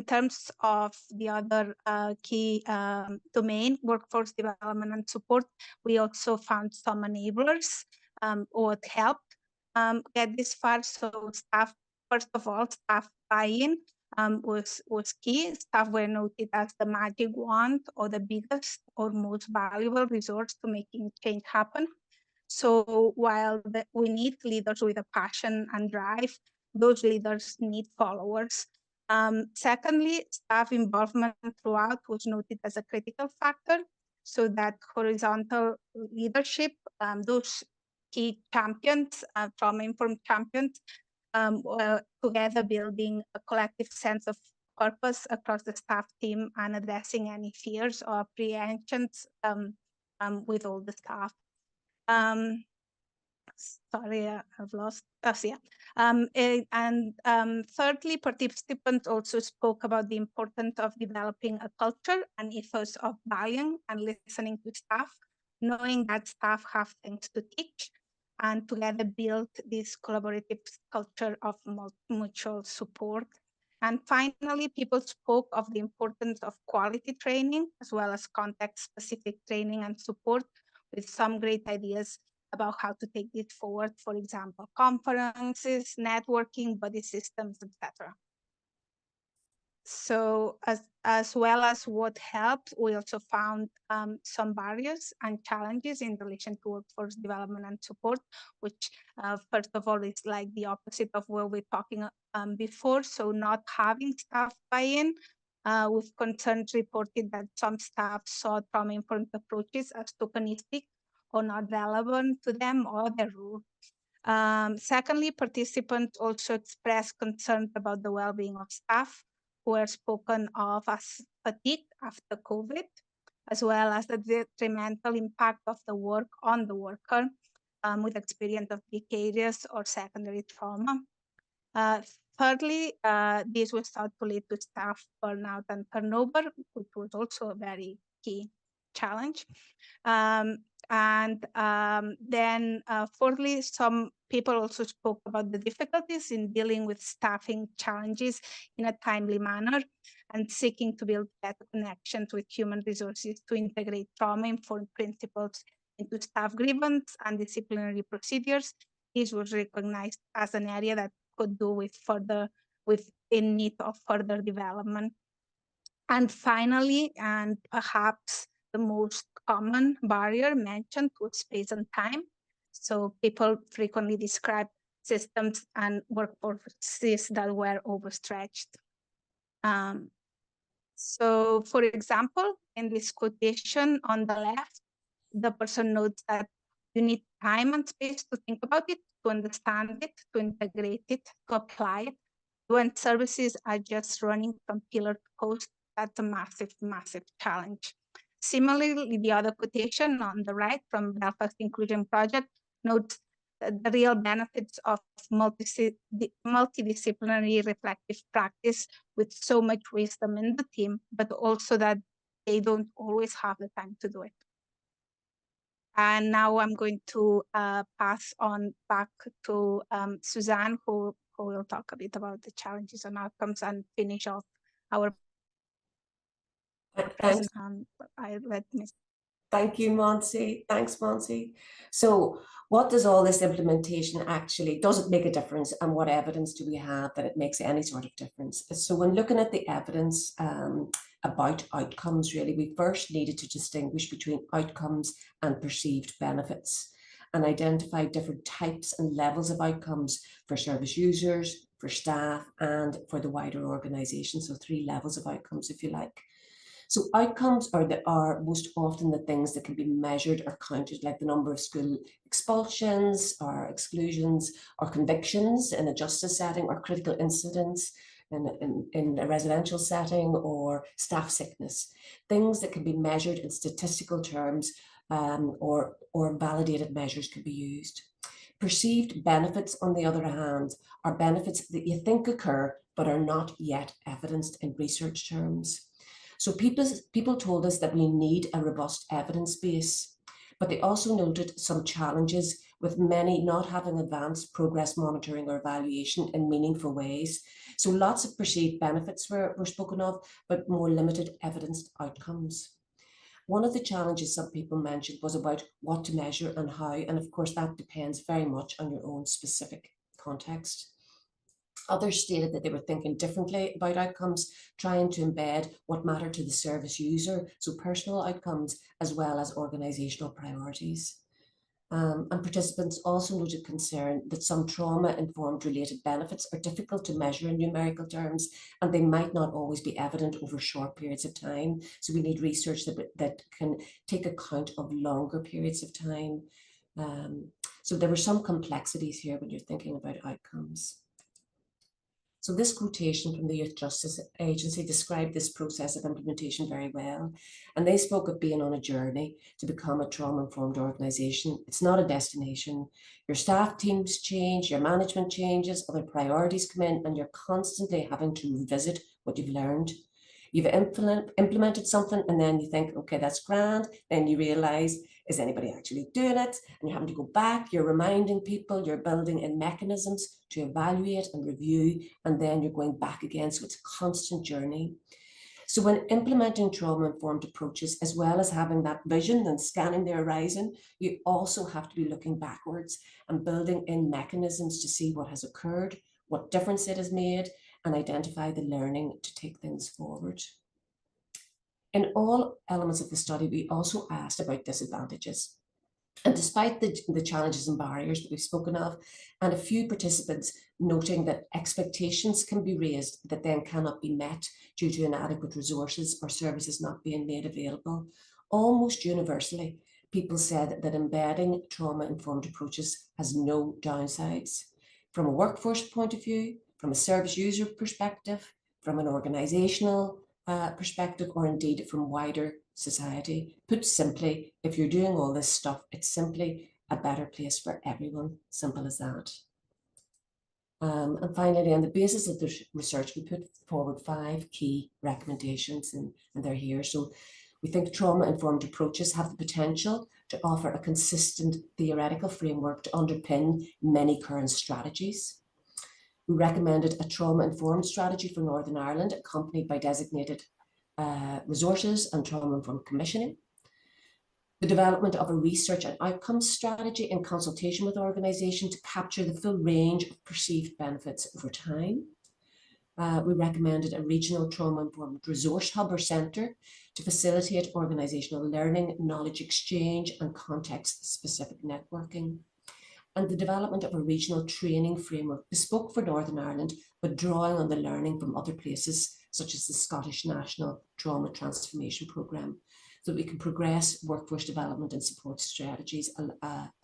terms of the other key domain, workforce development and support, we also found some enablers what helped get this far. So staff, first of all, staff buy-in was key. Staff were noted as the magic wand or the biggest or most valuable resource to making change happen. So while we need leaders with a passion and drive, those leaders need followers. Secondly, staff involvement throughout was noted as a critical factor, so that horizontal leadership, those key champions, trauma-informed champions, together building a collective sense of purpose across the staff team and addressing any fears or apprehensions with all the staff. Sorry, I've lost. Thirdly, participants also spoke about the importance of developing a culture and ethos of buying and listening to staff, knowing that staff have things to teach, and together build this collaborative culture of mutual support. And finally, people spoke of the importance of quality training as well as context-specific training and support, with some great ideas about how to take this forward, for example, conferences, networking, buddy systems, etc. So as well as what helped, we also found some barriers and challenges in relation to workforce development and support, which first of all is like the opposite of what we're talking before. So not having staff buy-in, with concerns reported that some staff saw trauma-informed approaches as tokenistic or not relevant to them or their role. Secondly, participants also expressed concerns about the well-being of staff, who are spoken of as fatigue after COVID, as well as the detrimental impact of the work on the worker with experience of vicarious or secondary trauma. Thirdly, this was thought to lead to staff burnout and turnover, which was also a very key challenge. Fourthly, some people also spoke about the difficulties in dealing with staffing challenges in a timely manner and seeking to build better connections with human resources to integrate trauma-informed principles into staff grievance and disciplinary procedures. This was recognized as an area that could do with in need of further development. And finally, and perhaps the most common barrier mentioned was space and time. So people frequently describe systems and workforces that were overstretched. So for example, in this quotation on the left, the person notes that you need time and space to think about it, to understand it, to integrate it, to apply it. When services are just running from pillar to post, that's a massive, massive challenge. Similarly, the other quotation on the right from Belfast Inclusion Project notes the real benefits of multidisciplinary reflective practice with so much wisdom in the team, but also that they don't always have the time to do it. And now I'm going to pass on back to Suzanne, who will talk a bit about the challenges and outcomes and finish off our presentation. Thank you, Monse. Thanks, Monse. So what does all this implementation actually, does it make a difference, and what evidence do we have that it makes any sort of difference? So when looking at the evidence about outcomes, really, we first needed to distinguish between outcomes and perceived benefits and identify different types and levels of outcomes for service users, for staff, and for the wider organisation. So 3 levels of outcomes, if you like. So outcomes are most often the things that can be measured or counted, like the number of school expulsions or exclusions or convictions in a justice setting, or critical incidents in a residential setting, or staff sickness. Things that can be measured in statistical terms, or validated measures could be used. Perceived benefits, on the other hand, are benefits that you think occur but are not yet evidenced in research terms. So people told us that we need a robust evidence base, but they also noted some challenges with many not having advanced progress monitoring or evaluation in meaningful ways. So lots of perceived benefits were spoken of, but more limited evidenced outcomes. One of the challenges some people mentioned was about what to measure and how, and of course that depends very much on your own specific context. Others stated that they were thinking differently about outcomes, trying to embed what mattered to the service user, so personal outcomes as well as organisational priorities. And participants also noted concern that some trauma-informed related benefits are difficult to measure in numerical terms, and they might not always be evident over short periods of time. So we need research that can take account of longer periods of time. So there were some complexities here when you're thinking about outcomes. So this quotation from the Youth Justice Agency described this process of implementation very well. And they spoke of being on a journey to become a trauma-informed organisation. It's not a destination. Your staff teams change, your management changes, other priorities come in, and you're constantly having to revisit what you've learned. You've implemented something and then you think, okay, that's grand. Then you realise, is anybody actually doing it? And you're having to go back, you're reminding people, you're building in mechanisms to evaluate and review, and then you're going back again. So it's a constant journey. So when implementing trauma-informed approaches, as well as having that vision and scanning the horizon, you also have to be looking backwards and building in mechanisms to see what has occurred, what difference it has made, and identify the learning to take things forward. In all elements of the study, we also asked about disadvantages. And despite the challenges and barriers that we've spoken of, and a few participants noting that expectations can be raised that then cannot be met due to inadequate resources or services not being made available, almost universally, people said that embedding trauma-informed approaches has no downsides. From a workforce point of view, from a service user perspective, from an organisational perspective, or indeed from wider society. Put simply, if you're doing all this stuff, it's simply a better place for everyone. Simple as that. And finally, on the basis of the research, we put forward 5 key recommendations, and they're here. So we think trauma-informed approaches have the potential to offer a consistent theoretical framework to underpin many current strategies. We recommended a trauma-informed strategy for Northern Ireland, accompanied by designated resources and trauma-informed commissioning. The development of a research and outcomes strategy in consultation with organisations to capture the full range of perceived benefits over time. We recommended a regional trauma-informed resource hub or centre to facilitate organisational learning, knowledge exchange and context-specific networking. And the development of a regional training framework bespoke for Northern Ireland, but drawing on the learning from other places, such as the Scottish National Trauma Transformation Programme, so that we can progress workforce development and support strategies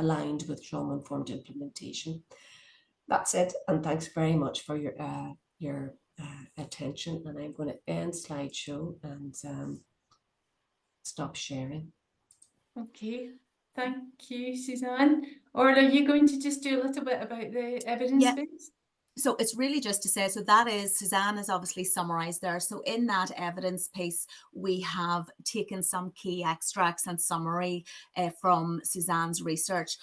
aligned with trauma-informed implementation. That's it, and thanks very much for your attention. And I'm going to end slideshow and stop sharing. Okay. Thank you, Suzanne. Orla, are you going to just do a little bit about the evidence base? So it's really just to say, so that is, Suzanne has obviously summarised there. So in that evidence piece, we have taken some key extracts and summary from Suzanne's research.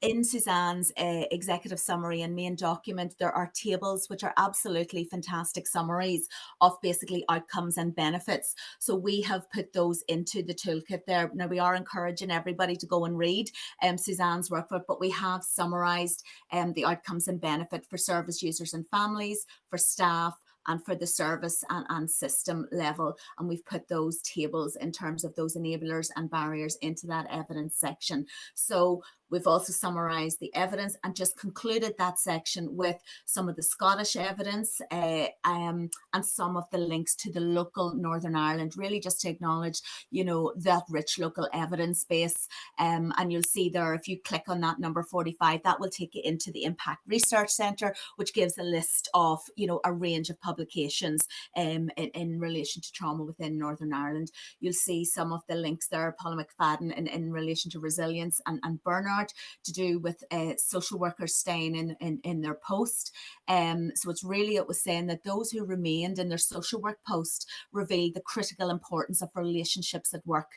In Suzanne's executive summary and main document, there are tables which are absolutely fantastic summaries of basically outcomes and benefits. So we have put those into the toolkit there. Now, we are encouraging everybody to go and read Suzanne's work, but we have summarised the outcomes and benefit for service users and families, for staff, and for the service and system level. And we've put those tables in terms of those enablers and barriers into that evidence section. So we've also summarised the evidence and just concluded that section with some of the Scottish evidence and some of the links to the local Northern Ireland, really just to acknowledge, you know, that rich local evidence base. And you'll see there, if you click on that number 45, that will take you into the Impact Research Centre, which gives a list of, you know, a range of publications in relation to trauma within Northern Ireland. You'll see some of the links there, Paula McFadden in relation to resilience and burnout. part to do with social workers staying in their post. So it was saying that those who remained in their social work post revealed the critical importance of relationships at work.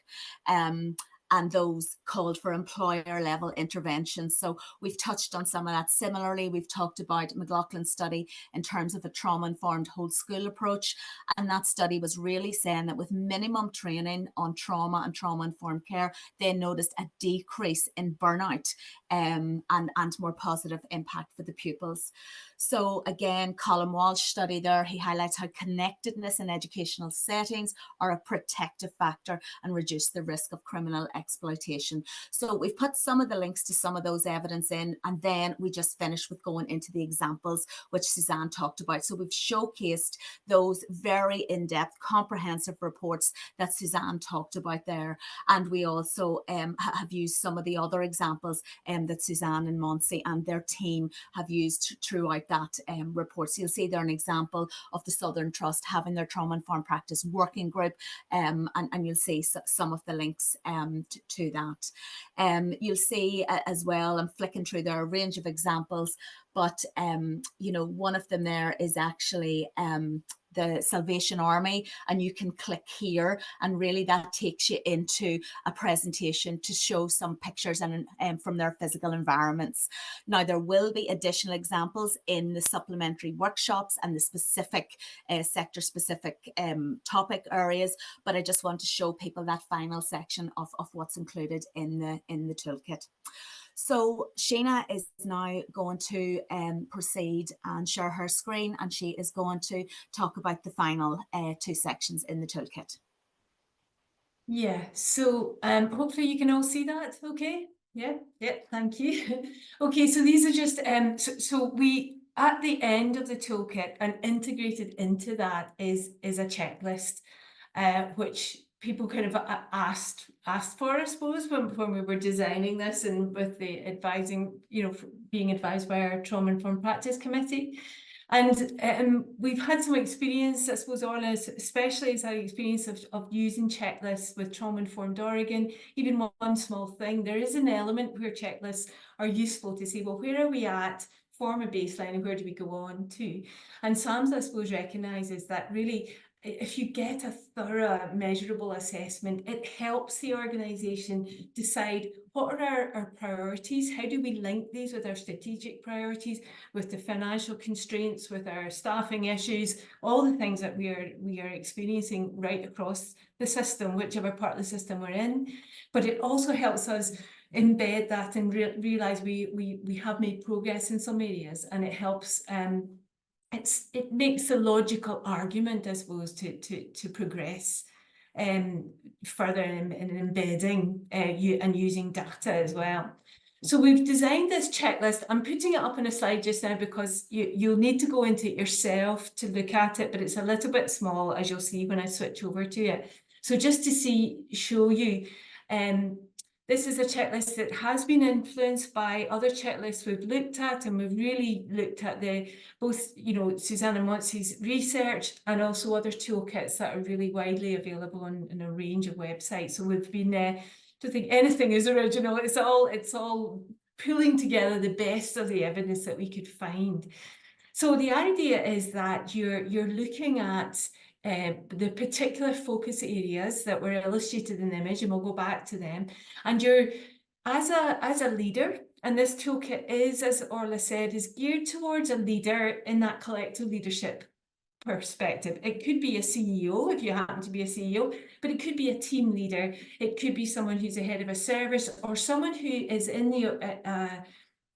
And those called for employer level interventions. So we've touched on some of that. Similarly, we've talked about McLaughlin's study in terms of a trauma-informed whole school approach. And that study was really saying that with minimum training on trauma and trauma-informed care, they noticed a decrease in burnout and more positive impact for the pupils. So again, Colin Walsh study there, he highlights how connectedness in educational settings are a protective factor and reduce the risk of criminal exploitation. So we've put some of the links to some of those evidence in, and then we just finished with going into the examples which Suzanne talked about. So we've showcased those very in-depth, comprehensive reports that Suzanne talked about there. And we also have used some of the other examples that Suzanne and Monse and their team have used throughout that report. So you'll see there an example of the Southern Trust having their trauma-informed practice working group, and you'll see some of the links to that. You'll see as well, I'm flicking through there, a range of examples, but you know, one of them there is actually the Salvation Army, and you can click here and really that takes you into a presentation to show some pictures and from their physical environments. Now there will be additional examples in the supplementary workshops and the specific sector specific topic areas, but I just want to show people that final section of what's included in the toolkit. So Sheina is now going to proceed and share her screen, and she is going to talk about the final two sections in the toolkit. Yeah, so hopefully you can all see that, okay? Yeah, thank you. Okay, so these are just, so we, at the end of the toolkit and integrated into that is a checklist, which people kind of asked for, I suppose, when we were designing this and with the advising, you know, being advised by our Trauma-Informed Practice Committee. And we've had some experience, I suppose, Orla especially has had experience of using checklists with Trauma-Informed Oregon. Even one small thing, there is an element where checklists are useful to say, well, where are we at? Form a baseline and where do we go on to? And SAMS, I suppose, recognises that really if you get a thorough measurable assessment, it helps the organisation decide what are our priorities, how do we link these with our strategic priorities, with the financial constraints, with our staffing issues, all the things that we are experiencing right across the system, whichever part of the system we're in. But it also helps us embed that and realise we have made progress in some areas, and it helps it makes a logical argument, I suppose, to progress further in embedding and using data as well. So we've designed this checklist. I'm putting it up on a slide just now because you'll need to go into it yourself to look at it, but it's a little bit small, as you'll see when I switch over to it. So just to show you, this is a checklist that has been influenced by other checklists we've looked at, and we've really looked at both, you know, Suzanne and Monse's research and also other toolkits that are really widely available on a range of websites. So we've been, don't think anything is original. It's all pulling together the best of the evidence that we could find. So the idea is that you're looking at the particular focus areas that were illustrated in the image, and we'll go back to them. And you're, as a leader, and this toolkit is, as Orla said, is geared towards a leader in that collective leadership perspective. It could be a CEO if you happen to be a CEO, but it could be a team leader. It could be someone who's the head of a service, or someone who is in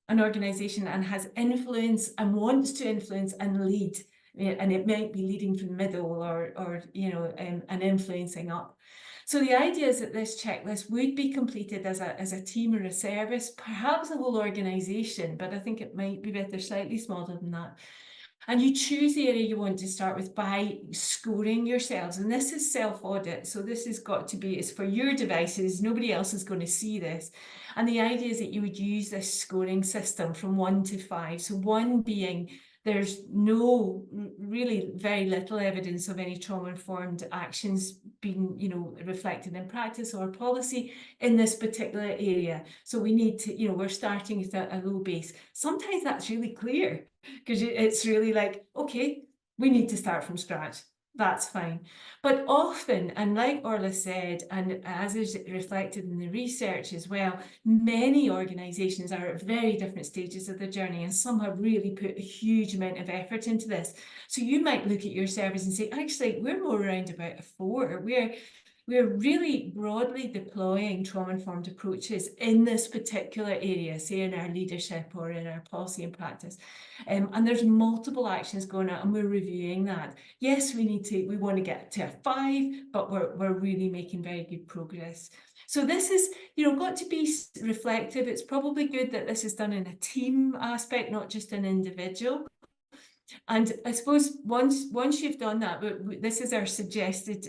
an organisation and has influence and wants to influence and lead. And it might be leading from the middle or you know, and influencing up. So the idea is that this checklist would be completed as a team or a service, perhaps a whole organisation, but I think it might be better slightly smaller than that. And you choose the area you want to start with by scoring yourselves. And this is self-audit. So this has got to be, it's for your devices. Nobody else is going to see this. And the idea is that you would use this scoring system from 1 to 5. So 1 being There's really very little evidence of any trauma-informed actions being, reflected in practice or policy in this particular area. So we need to, we're starting at a low base. Sometimes that's really clear because it's really like, okay, we need to start from scratch. That's fine. But often, and like Orla said, and as is reflected in the research as well, many organisations are at very different stages of the journey, and some have really put a huge amount of effort into this. So you might look at your service and say, actually, we're more around about a 4. We're really broadly deploying trauma-informed approaches in this particular area, say in our leadership or in our policy and practice. And there's multiple actions going on, and we're reviewing that. Yes, we want to get to a 5, but we're really making very good progress. So this is, got to be reflective. It's probably good that this is done in a team aspect, not just an individual. And I suppose once you've done that, this is our suggested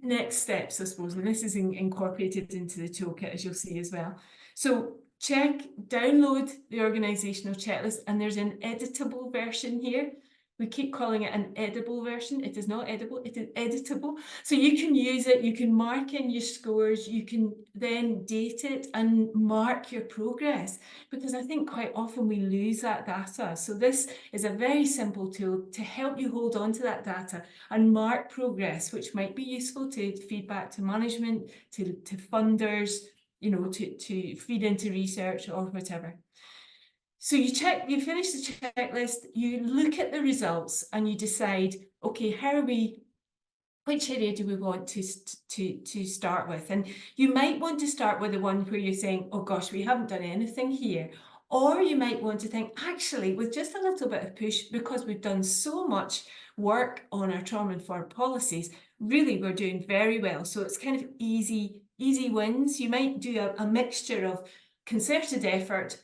next steps, I suppose, and this is incorporated into the toolkit, as you'll see as well. So download the organisational checklist, and there's an editable version here. We keep calling it an edible version. It is not edible, it is editable. So you can use it, you can mark in your scores, you can then date it and mark your progress, because I think quite often we lose that data. So this is a very simple tool to help you hold on to that data and mark progress, which might be useful to feedback to management, to funders, to feed into research or whatever. So you finish the checklist, you look at the results and you decide, okay, which area do we want to start with? And you might want to start with the one where you're saying, oh gosh, we haven't done anything here. Or you might want to think, actually, with just a little bit of push, because we've done so much work on our trauma-informed policies, really we're doing very well. So it's kind of easy wins. You might do a mixture of concerted effort,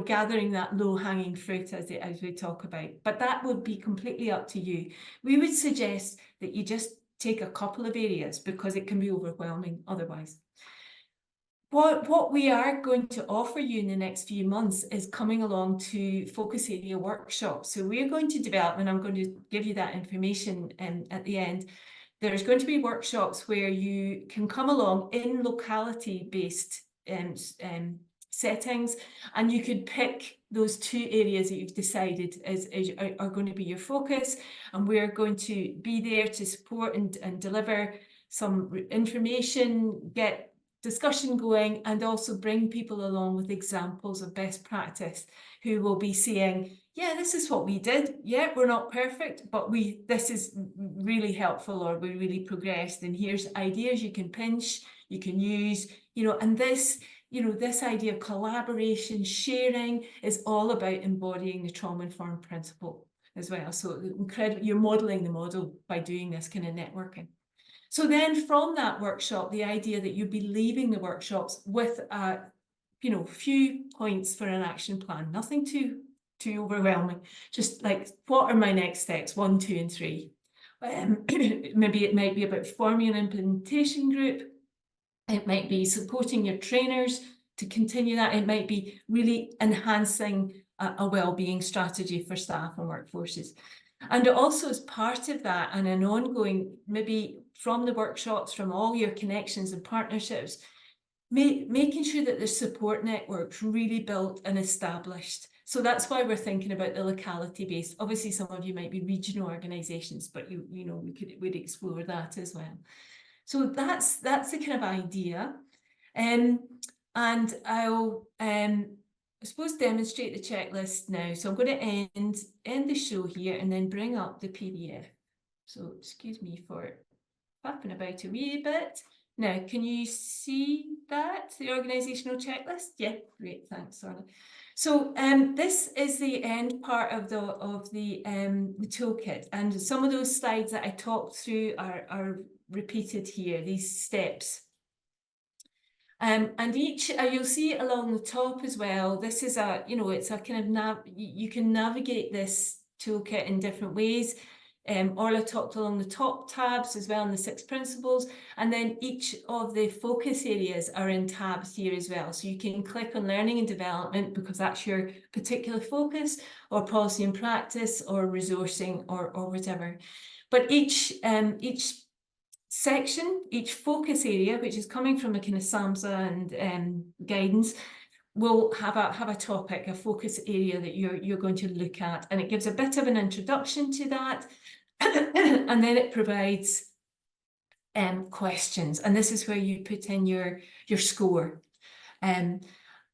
gathering that low-hanging fruit as we talk about. But that would be completely up to you. We would suggest that you just take a couple of areas because it can be overwhelming otherwise. What we are going to offer you in the next few months is coming along to focus area workshops. So we're going to develop, and I'm going to give you that information at the end. There's going to be workshops where you can come along in locality-based settings, and you could pick those 2 areas that you've decided are going to be your focus, and we're going to be there to support and deliver some information, get discussion going, and also bring people along with examples of best practice who will be saying, yeah, this is what we did. Yeah, we're not perfect, but this is really helpful, or we really progressed, and here's ideas you can pinch, you can use, and this idea of collaboration, sharing is all about embodying the trauma-informed principle as well. So you're modelling the model by doing this kind of networking. So then from that workshop, the idea that you'll be leaving the workshops with a few points for an action plan, nothing too overwhelming, just like, what are my next steps, 1, 2, and 3. Maybe it might be about forming an implementation group. It might be supporting your trainers to continue that. It might be really enhancing a well-being strategy for staff and workforces. And also as part of that, and an ongoing, maybe from the workshops, from all your connections and partnerships, making sure that the support network's really built and established. So that's why we're thinking about the locality-based. Obviously, some of you might be regional organisations, but we'd explore that as well. So that's the kind of idea. And I'll I suppose demonstrate the checklist now. So I'm going to end the show here and then bring up the PDF. So excuse me for faffing about a wee bit. Now, can you see that, the organisational checklist? Yeah, great, thanks, Orla. So this is the end part of the toolkit, and some of those slides that I talked through are repeated here, these steps. And each, you'll see along the top as well, this is it's a kind of, you can navigate this toolkit in different ways. Orla talked along the top tabs as well in the 6 principles, and then each of the focus areas are in tabs here as well. So you can click on learning and development because that's your particular focus, or policy and practice, or resourcing, or whatever. But each section, each focus area, which is coming from a kind of SAMHSA and guidance, will have a topic, a focus area that you're going to look at, and it gives a bit of an introduction to that, and then it provides questions, and this is where you put in your score.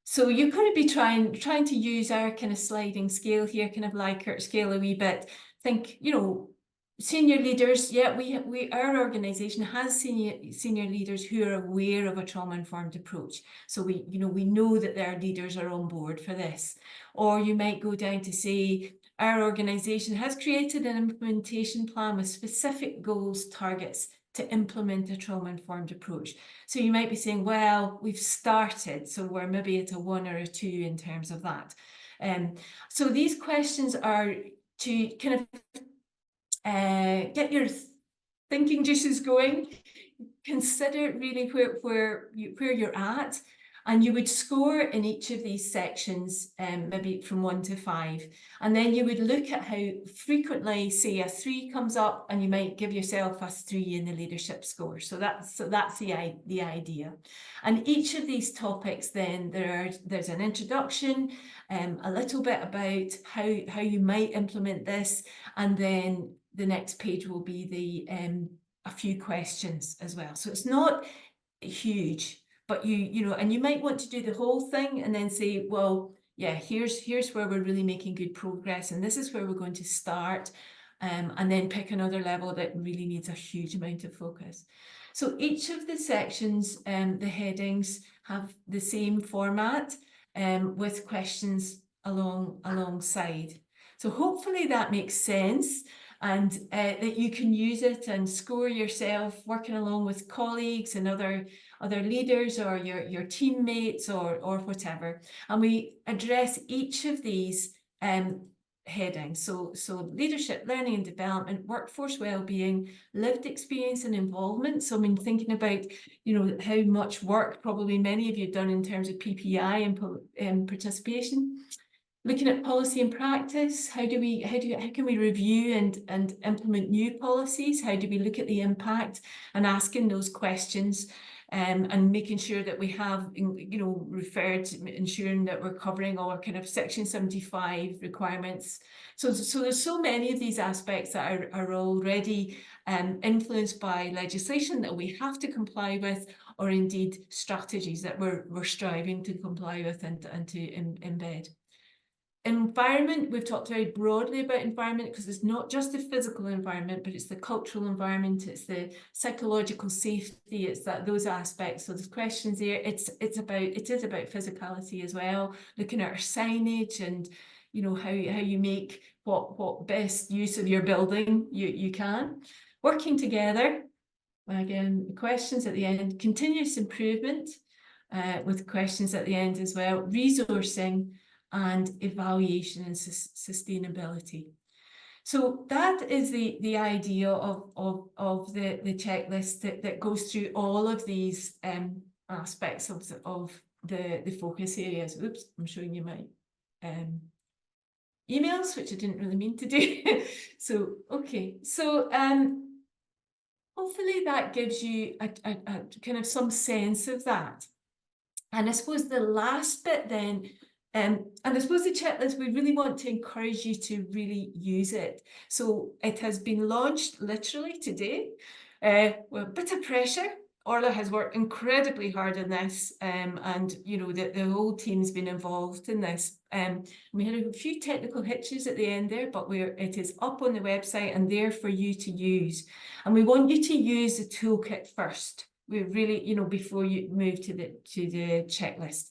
So you're going to be trying to use our kind of sliding scale here, kind of Likert scale a wee bit. Think, you know, senior leaders, yeah, our organisation has senior leaders who are aware of a trauma-informed approach. So we know that their leaders are on board for this. Or you might go down to say, our organisation has created an implementation plan with specific goals, targets to implement a trauma-informed approach. So you might be saying, well, we've started, so we're maybe at a 1 or a 2 in terms of that. So these questions are to kind of get your thinking juices going. Consider really where you're at, and you would score in each of these sections, maybe from 1 to 5, and then you would look at how frequently, say, a 3 comes up, and you might give yourself a 3 in the leadership score. So that's the idea. And each of these topics, then there's an introduction, a little bit about how you might implement this, and then the next page will be a few questions as well. So it's not huge, but you know, and you might want to do the whole thing and then say, well, yeah, here's where we're really making good progress, and this is where we're going to start, and then pick another level that really needs a huge amount of focus. So each of the sections, the headings, have the same format, with questions alongside. So hopefully that makes sense, and that you can use it and score yourself working along with colleagues and other leaders, or your teammates, or whatever. And we address each of these headings. So leadership, learning and development, workforce well-being, lived experience and involvement. So I mean, thinking about, you know, how much work probably many of you have done in terms of PPI and participation. Looking at policy and practice, how can we review and implement new policies? How do we look at the impact, and asking those questions, and making sure that we have, you know, ensuring that we're covering all our kind of Section 75 requirements. So there's so many of these aspects that are already influenced by legislation that we have to comply with, or indeed strategies that we're striving to comply with and to embed. Environment, we've talked very broadly about environment, because it's not just the physical environment, but it's the cultural environment, it's the psychological safety, it's those aspects. So there's questions there. It is about physicality as well, looking at our signage, and you know, how you make what best use of your building you can. Working together, again, questions at the end. Continuous improvement, with questions at the end as well. Resourcing, and evaluation and sustainability. So that is the idea of the checklist that goes through all of these aspects of the focus areas. Oops, I'm showing you my emails, which I didn't really mean to do. So, okay, so hopefully that gives you a kind of some sense of that. And I suppose the last bit then, and I suppose the checklist, we really want to encourage you to really use it. So it has been launched literally today, with a bit of pressure. Orla has worked incredibly hard on this, and you know, the whole team's been involved in this. We had a few technical hitches at the end there, but it is up on the website and there for you to use. And we want you to use the toolkit first. We really, you know, before you move to the checklist.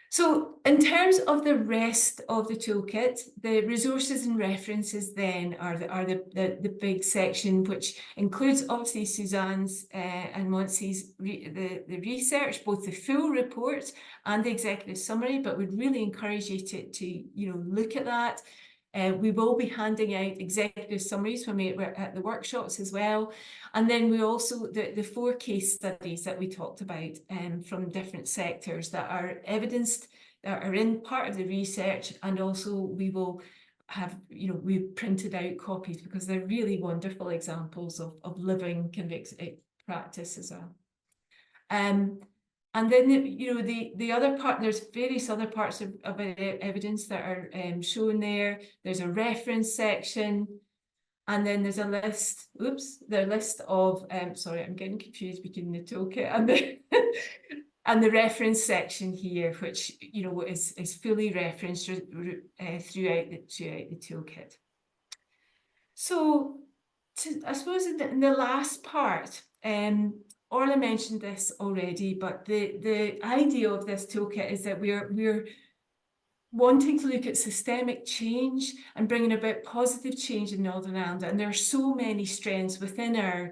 So in terms of the rest of the toolkit, the resources and references then are the big section, which includes obviously Suzanne's and Monty's the research, both the full report and the executive summary, but we'd really encourage you to you know, look at that. We will be handing out executive summaries when we're at the workshops as well. And then we also, the 4 case studies that we talked about from different sectors that are evidenced, that are in part of the research, and also we will have, we've printed out copies because they're really wonderful examples of living practice as well. And then, the other part, there's various other parts of evidence that are shown there. There's a reference section, and then there's a list, the list of, sorry, I'm getting confused between the toolkit and the, and the reference section here, which, is fully referenced throughout the toolkit. So, I suppose in the last part, Orla mentioned this already, but the idea of this toolkit is that we're wanting to look at systemic change and bringing about positive change in Northern Ireland. And there are so many strengths within our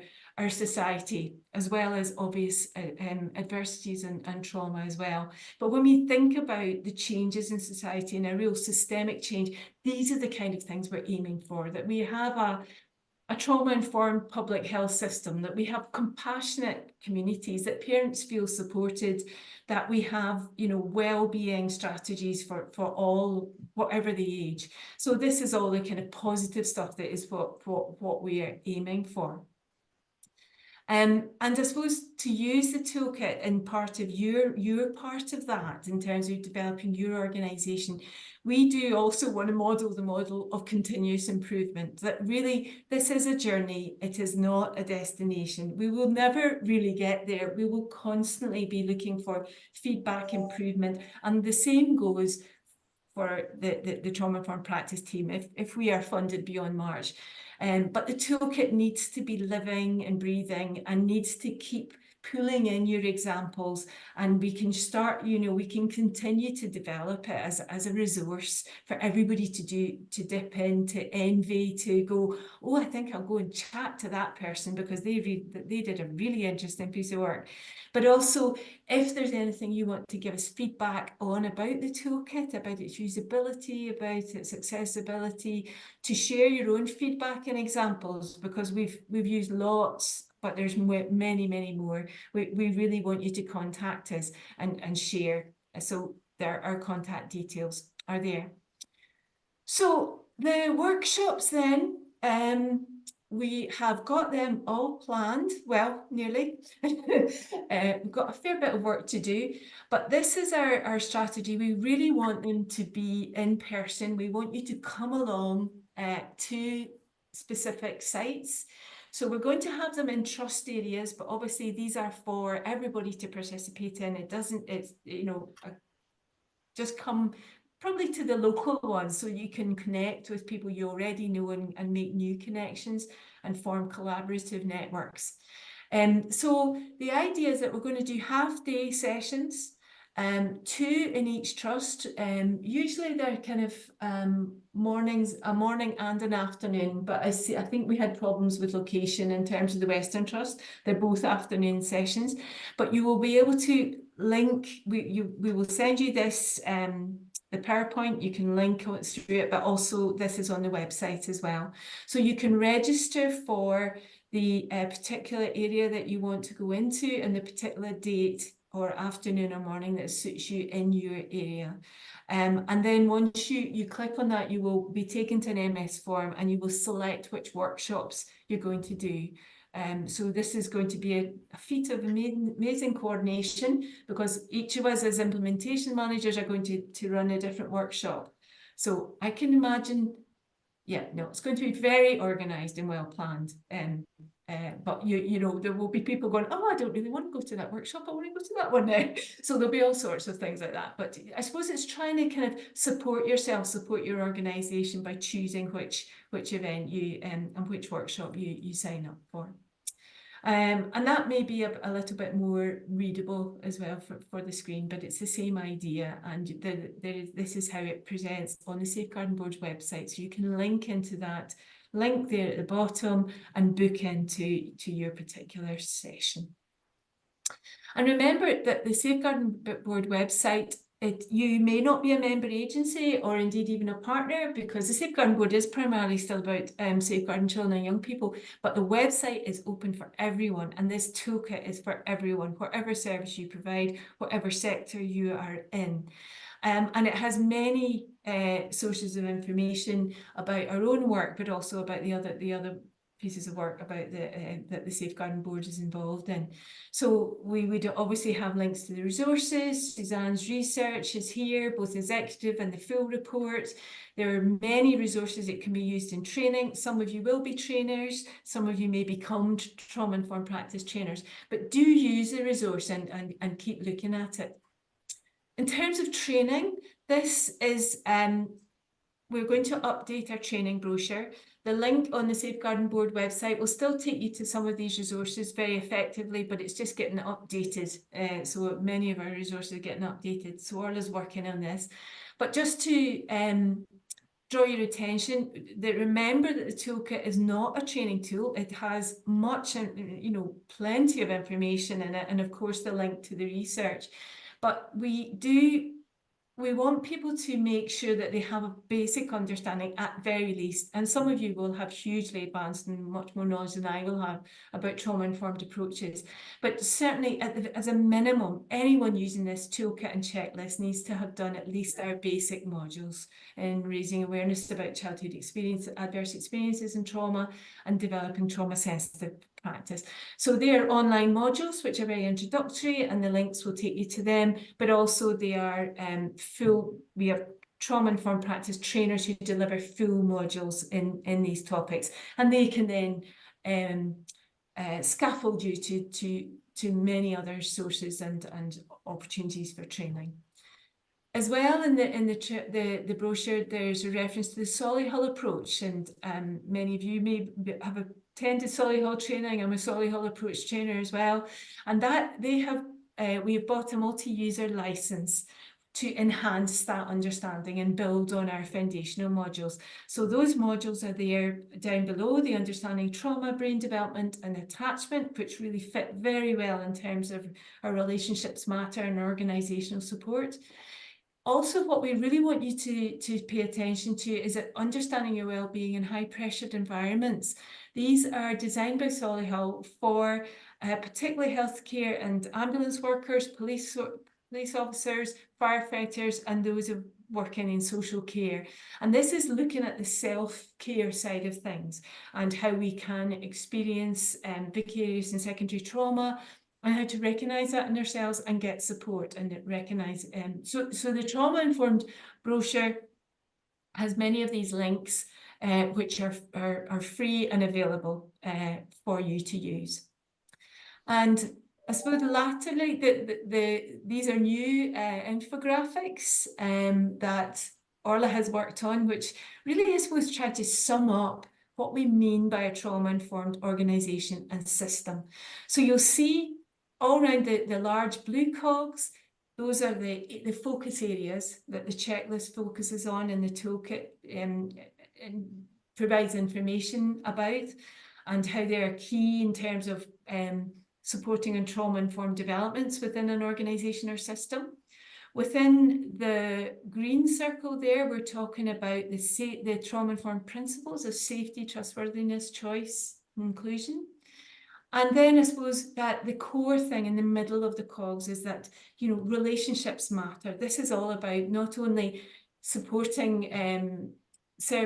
society, as well as obvious adversities and trauma as well. But when we think about the changes in society and a real systemic change, these are the kind of things we're aiming for, that we have a trauma-informed public health system, that we have compassionate communities, that parents feel supported, that we have, well-being strategies for all, whatever the age. So this is all the kind of positive stuff that is what we are aiming for. And I suppose to use the toolkit in part of your part of that, in terms of developing your organisation, we do also want to model the model of continuous improvement, that really this is a journey, it is not a destination. We will never really get there. We will constantly be looking for feedback, improvement, and the same goes for the trauma-informed practice team if we are funded beyond March. But the toolkit needs to be living and breathing and needs to keep pulling in your examples, and we can start, we can continue to develop it as a resource for everybody to dip in, to envy, to go, oh, I think I'll go and chat to that person because they did a really interesting piece of work. But also, if there's anything you want to give us feedback on about the toolkit, about its usability, about its accessibility, to share your own feedback and examples, because we've used lots, but there's many, many more. We really want you to contact us and share. So our contact details are there. So the workshops then, we have got them all planned, well, nearly. We've got a fair bit of work to do, but this is our strategy. We really want them to be in person. We want you to come along to specific sites. So we're going to have them in trust areas, but obviously these are for everybody to participate in. It's just come probably to the local ones so you can connect with people you already know and make new connections and form collaborative networks. So the idea is that we're going to do half-day sessions, 2 in each trust. Usually they're kind of mornings, a morning and an afternoon, but I think we had problems with location in terms of the Western Trust. They're both afternoon sessions, but you will be able to link, we will send you this, the PowerPoint, you can link through it, but also this is on the website as well. So you can register for the particular area that you want to go into and the particular date or afternoon or morning that suits you in your area. And then once you click on that, you will be taken to an MS form and you will select which workshops you're going to do. So this is going to be a feat of amazing coordination, because each of us as implementation managers are going to run a different workshop. So I can imagine, it's going to be very organised and well planned. But there will be people going, oh, I don't really want to go to that workshop, I want to go to that one now. So there'll be all sorts of things like that. But I suppose it's trying to kind of support yourself, support your organisation by choosing which event you and which workshop you sign up for. And that may be a little bit more readable as well for the screen, but it's the same idea, and this is how it presents on the Safeguarding Board's website. So you can link into that link there at the bottom and book into your particular session. And remember that the Safeguarding Board website You may not be a member agency or indeed even a partner, because the Safeguarding Board is primarily still about safeguarding children and young people, but the website is open for everyone, and this toolkit is for everyone, whatever service you provide, whatever sector you are in. And it has many sources of information about our own work, but also about the other pieces of work about that the Safeguarding Board is involved in. So we would obviously have links to the resources. Suzanne's research is here, both executive and the full report. There are many resources that can be used in training. Some of you will be trainers, some of you may become trauma-informed practice trainers, but do use the resource and keep looking at it. In terms of training, this is, we're going to update our training brochure. The link on the Safeguarding Board website will still take you to some of these resources very effectively, but it's just getting updated. So many of our resources are getting updated. So Orla's working on this. But just to draw your attention, that remember that the toolkit is not a training tool. It has much, plenty of information in it, and of course the link to the research. But we want people to make sure that they have a basic understanding at very least, and some of you will have hugely advanced and much more knowledge than I will have about trauma-informed approaches. But certainly, as a minimum, anyone using this toolkit and checklist needs to have done at least our basic modules in raising awareness about childhood experience, adverse experiences and trauma, and developing trauma-sensitive practice. So they are online modules which are very introductory, and the links will take you to them, but also they are we have trauma-informed practice trainers who deliver full modules in these topics, and they can then scaffold you to many other sources and opportunities for training. As well, in the brochure, there's a reference to the Solihull approach, and many of you may have attended Solihull training. I'm a Solihull approach trainer as well, and that we have bought a multi-user license to enhance that understanding and build on our foundational modules. So those modules are there down below, the understanding trauma, brain development and attachment, which really fit very well in terms of our relationships matter and organisational support. Also, what we really want you to pay attention to is that understanding your well-being in high-pressured environments. These are designed by Solihull for particularly healthcare and ambulance workers, police officers, firefighters, and those working in social care. And this is looking at the self-care side of things and how we can experience vicarious and secondary trauma, and how to recognise that in ourselves and get support and recognise. So the trauma-informed brochure has many of these links which are free and available for you to use. And I suppose latterly, these are new infographics that Orla has worked on, which really is supposed to try to sum up what we mean by a trauma-informed organisation and system. So you'll see all around the large blue cogs, those are the focus areas that the checklist focuses on, and the toolkit and provides information about, and how they are key in terms of supporting and trauma-informed developments within an organisation or system. Within the green circle there, we're talking about the trauma-informed principles of safety, trustworthiness, choice, and inclusion. And then I suppose that the core thing in the middle of the cogs is that, relationships matter. This is all about not only supporting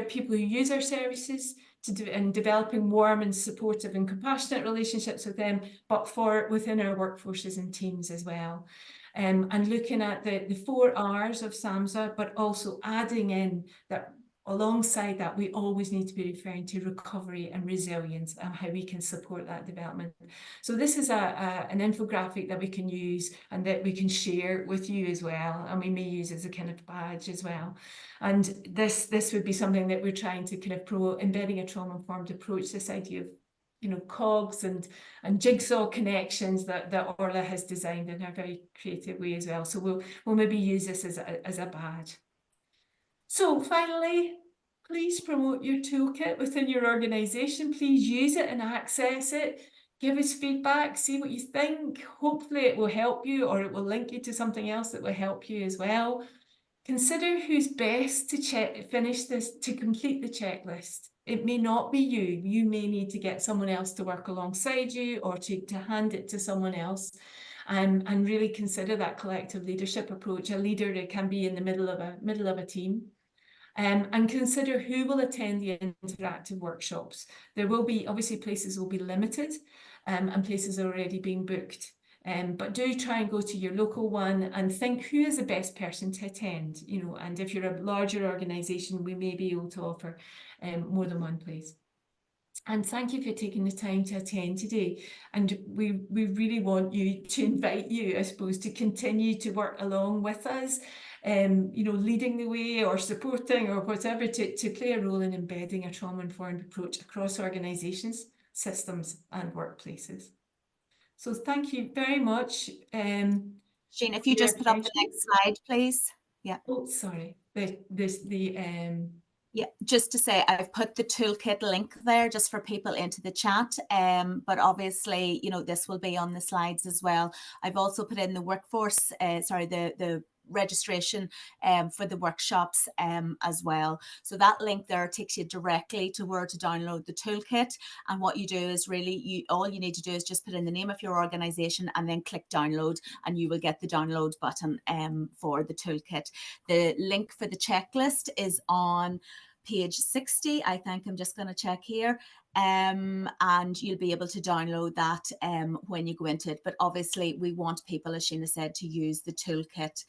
people who use our services and developing warm and supportive and compassionate relationships with them, but within our workforces and teams as well. And looking at the 4 R's of SAMHSA, but also adding in that alongside that, we always need to be referring to recovery and resilience and how we can support that development. So this is an infographic that we can use and that we can share with you as well, and we may use as a kind of badge as well. And this would be something that we're trying to kind of promote, embedding a trauma-informed approach, this idea of cogs and jigsaw connections that Orla has designed in a very creative way as well. So we'll maybe use this as a badge. So finally, please promote your toolkit within your organisation. Please use it and access it. give us feedback, see what you think. Hopefully it will help you, or it will link you to something else that will help you as well. Consider who's best to complete the checklist. It may not be you. You may need to get someone else to work alongside you, or to hand it to someone else. And really consider that collective leadership approach. A leader that can be in the middle of a team. And consider who will attend the interactive workshops. There will be, obviously, places will be limited, and places are already being booked. But do try and go to your local one and think who is the best person to attend, you know, and if you're a larger organisation, we may be able to offer more than one place. And thank you for taking the time to attend today. And we really want to invite you, I suppose, to continue to work along with us, you know, leading the way or supporting or whatever, to play a role in embedding a trauma-informed approach across organisations, systems and workplaces. So thank you very much. Sheina, if you just put up the next slide, please. Yeah. Oh, sorry. Yeah, just to say, I've put the toolkit link there just for people into the chat. But obviously, you know, this will be on the slides as well. I've also put in the workforce, the registration for the workshops as well. So that link there takes you directly to where to download the toolkit. And what you do is really, all you need to do is just put in the name of your organisation and then click download, and you will get the download button for the toolkit. The link for the checklist is on page 60. I think I'm just going to check here. And you'll be able to download that when you go into it. But obviously we want people, as Sheina said, to use the toolkit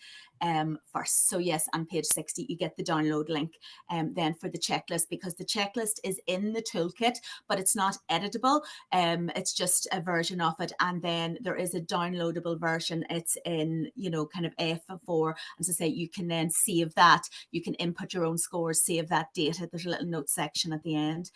first. So yes, on page 60, you get the download link then for the checklist, because the checklist is in the toolkit, but it's not editable. It's just a version of it. And then there is a downloadable version. It's in, you know, kind of A4. As I say, you can then save that. You can input your own scores, save that data. There's a little note section at the end.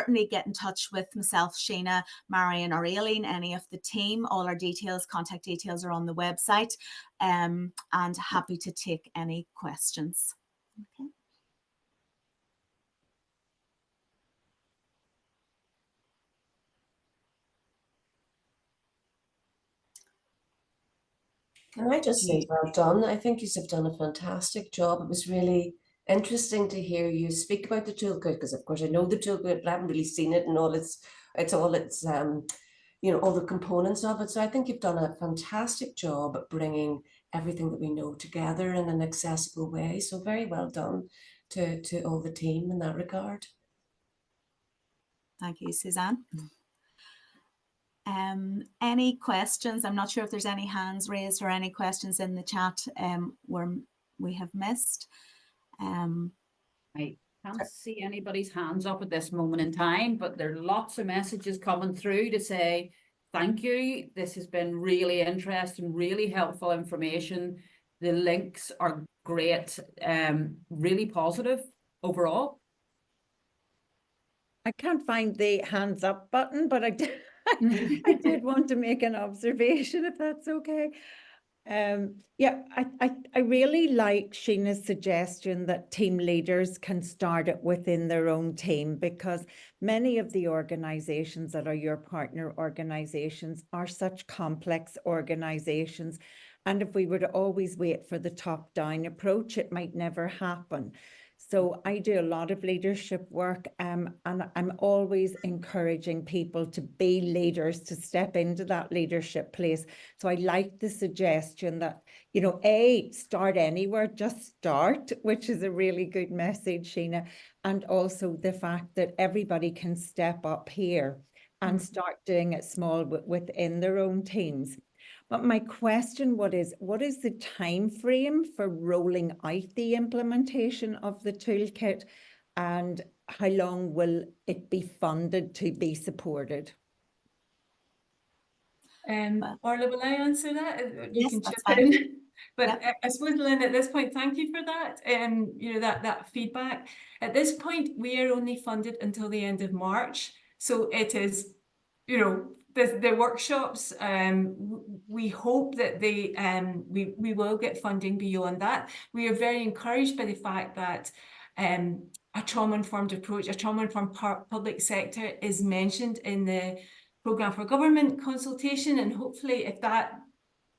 Certainly get in touch with myself, Sheina, Marion or Aileen, any of the team. All our details, contact details are on the website, and happy to take any questions. Okay. Can I just say well done? I think you've done a fantastic job. It was really interesting to hear you speak about the toolkit, because of course I know the toolkit, but I haven't really seen it and all its you know, all the components of it. So I think you've done a fantastic job at bringing everything that we know together in an accessible way. So very well done to all the team in that regard. Thank you, Suzanne. Any questions? I'm not sure if there's any hands raised or any questions in the chat where we have missed. I can't see anybody's hands up at this moment in time, but there are lots of messages coming through to say thank you. This has been really interesting, really helpful information. The links are great, really positive overall. I can't find the hands up button, but I did, I did want to make an observation, if that's okay. Yeah, I really like Sheina's suggestion that team leaders can start it within their own team, because many of the organisations that are your partner organisations are such complex organisations. And if we were to always wait for the top-down approach, it might never happen. So I do a lot of leadership work, and I'm always encouraging people to be leaders, to step into that leadership place. So I like the suggestion that, you know, start anywhere, just start, which is a really good message, Sheina. And also the fact that everybody can step up here and start doing it small within their own teams. But my question, what is the time frame for rolling out the implementation of the toolkit, and how long will it be funded to be supported? Orla, will I answer that? You Yes, can that's chip fine. in. But Yep. I suppose, Lynn, at this point, thank you for that. You know, that feedback. At this point, we are only funded until the end of March. So it is, you know, the workshops, we hope that we will get funding beyond that. We are very encouraged by the fact that a trauma-informed approach, a trauma-informed public sector is mentioned in the programme for government consultation, and hopefully if that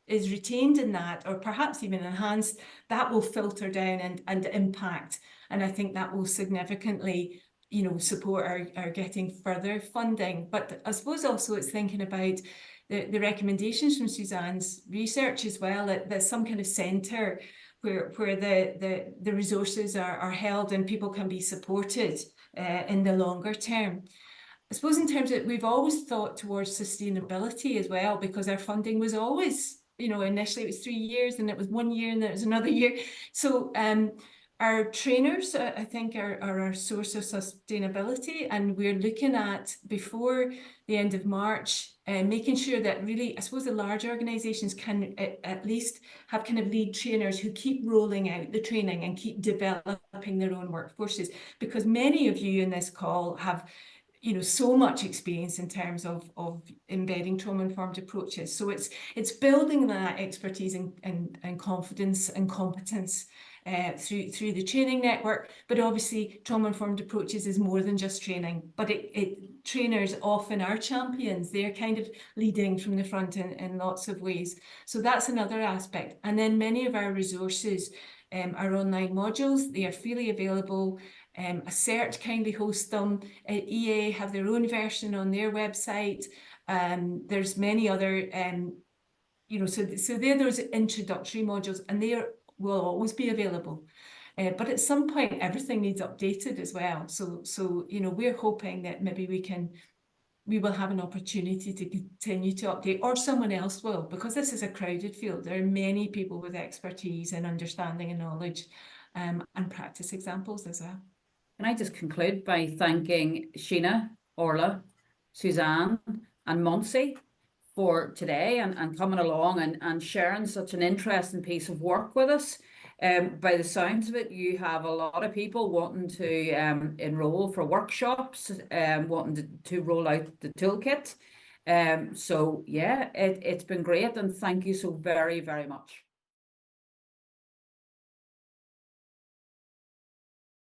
is retained in that, or perhaps even enhanced, that will filter down and impact. And I think that will significantly, you know, support our getting further funding. But I suppose also it's thinking about the recommendations from Suzanne's research as well, that there's some kind of centre where the resources are held and people can be supported in the longer term. I suppose in terms of, we've always thought towards sustainability as well, because our funding was always, you know, initially it was 3 years, and it was 1 year, and then it was another year. So our trainers, I think, are our source of sustainability, and we're looking at, before the end of March, making sure that really, I suppose, the large organisations can at least have kind of lead trainers who keep rolling out the training and keep developing their own workforces, because many of you in this call have, you know, so much experience in terms of embedding trauma-informed approaches. So it's building that expertise and confidence and competence through the training network. But obviously trauma-informed approaches is more than just training, but trainers often are champions. They're kind of leading from the front in lots of ways. So that's another aspect. And then many of our resources are online modules. They are freely available. Assert kindly host them. EA have their own version on their website. There's many other, you know, so they're those introductory modules, and they will always be available. But at some point, everything needs updated as well. So you know, we're hoping that maybe we will have an opportunity to continue to update, or someone else will, because this is a crowded field. There are many people with expertise and understanding and knowledge, and practice examples as well. Can I just conclude by thanking Sheina, Orla, Suzanne and Monse for today and coming along and sharing such an interesting piece of work with us. By the sounds of it, you have a lot of people wanting to enroll for workshops, wanting to roll out the toolkit. So yeah, it's been great, and thank you so very, very much.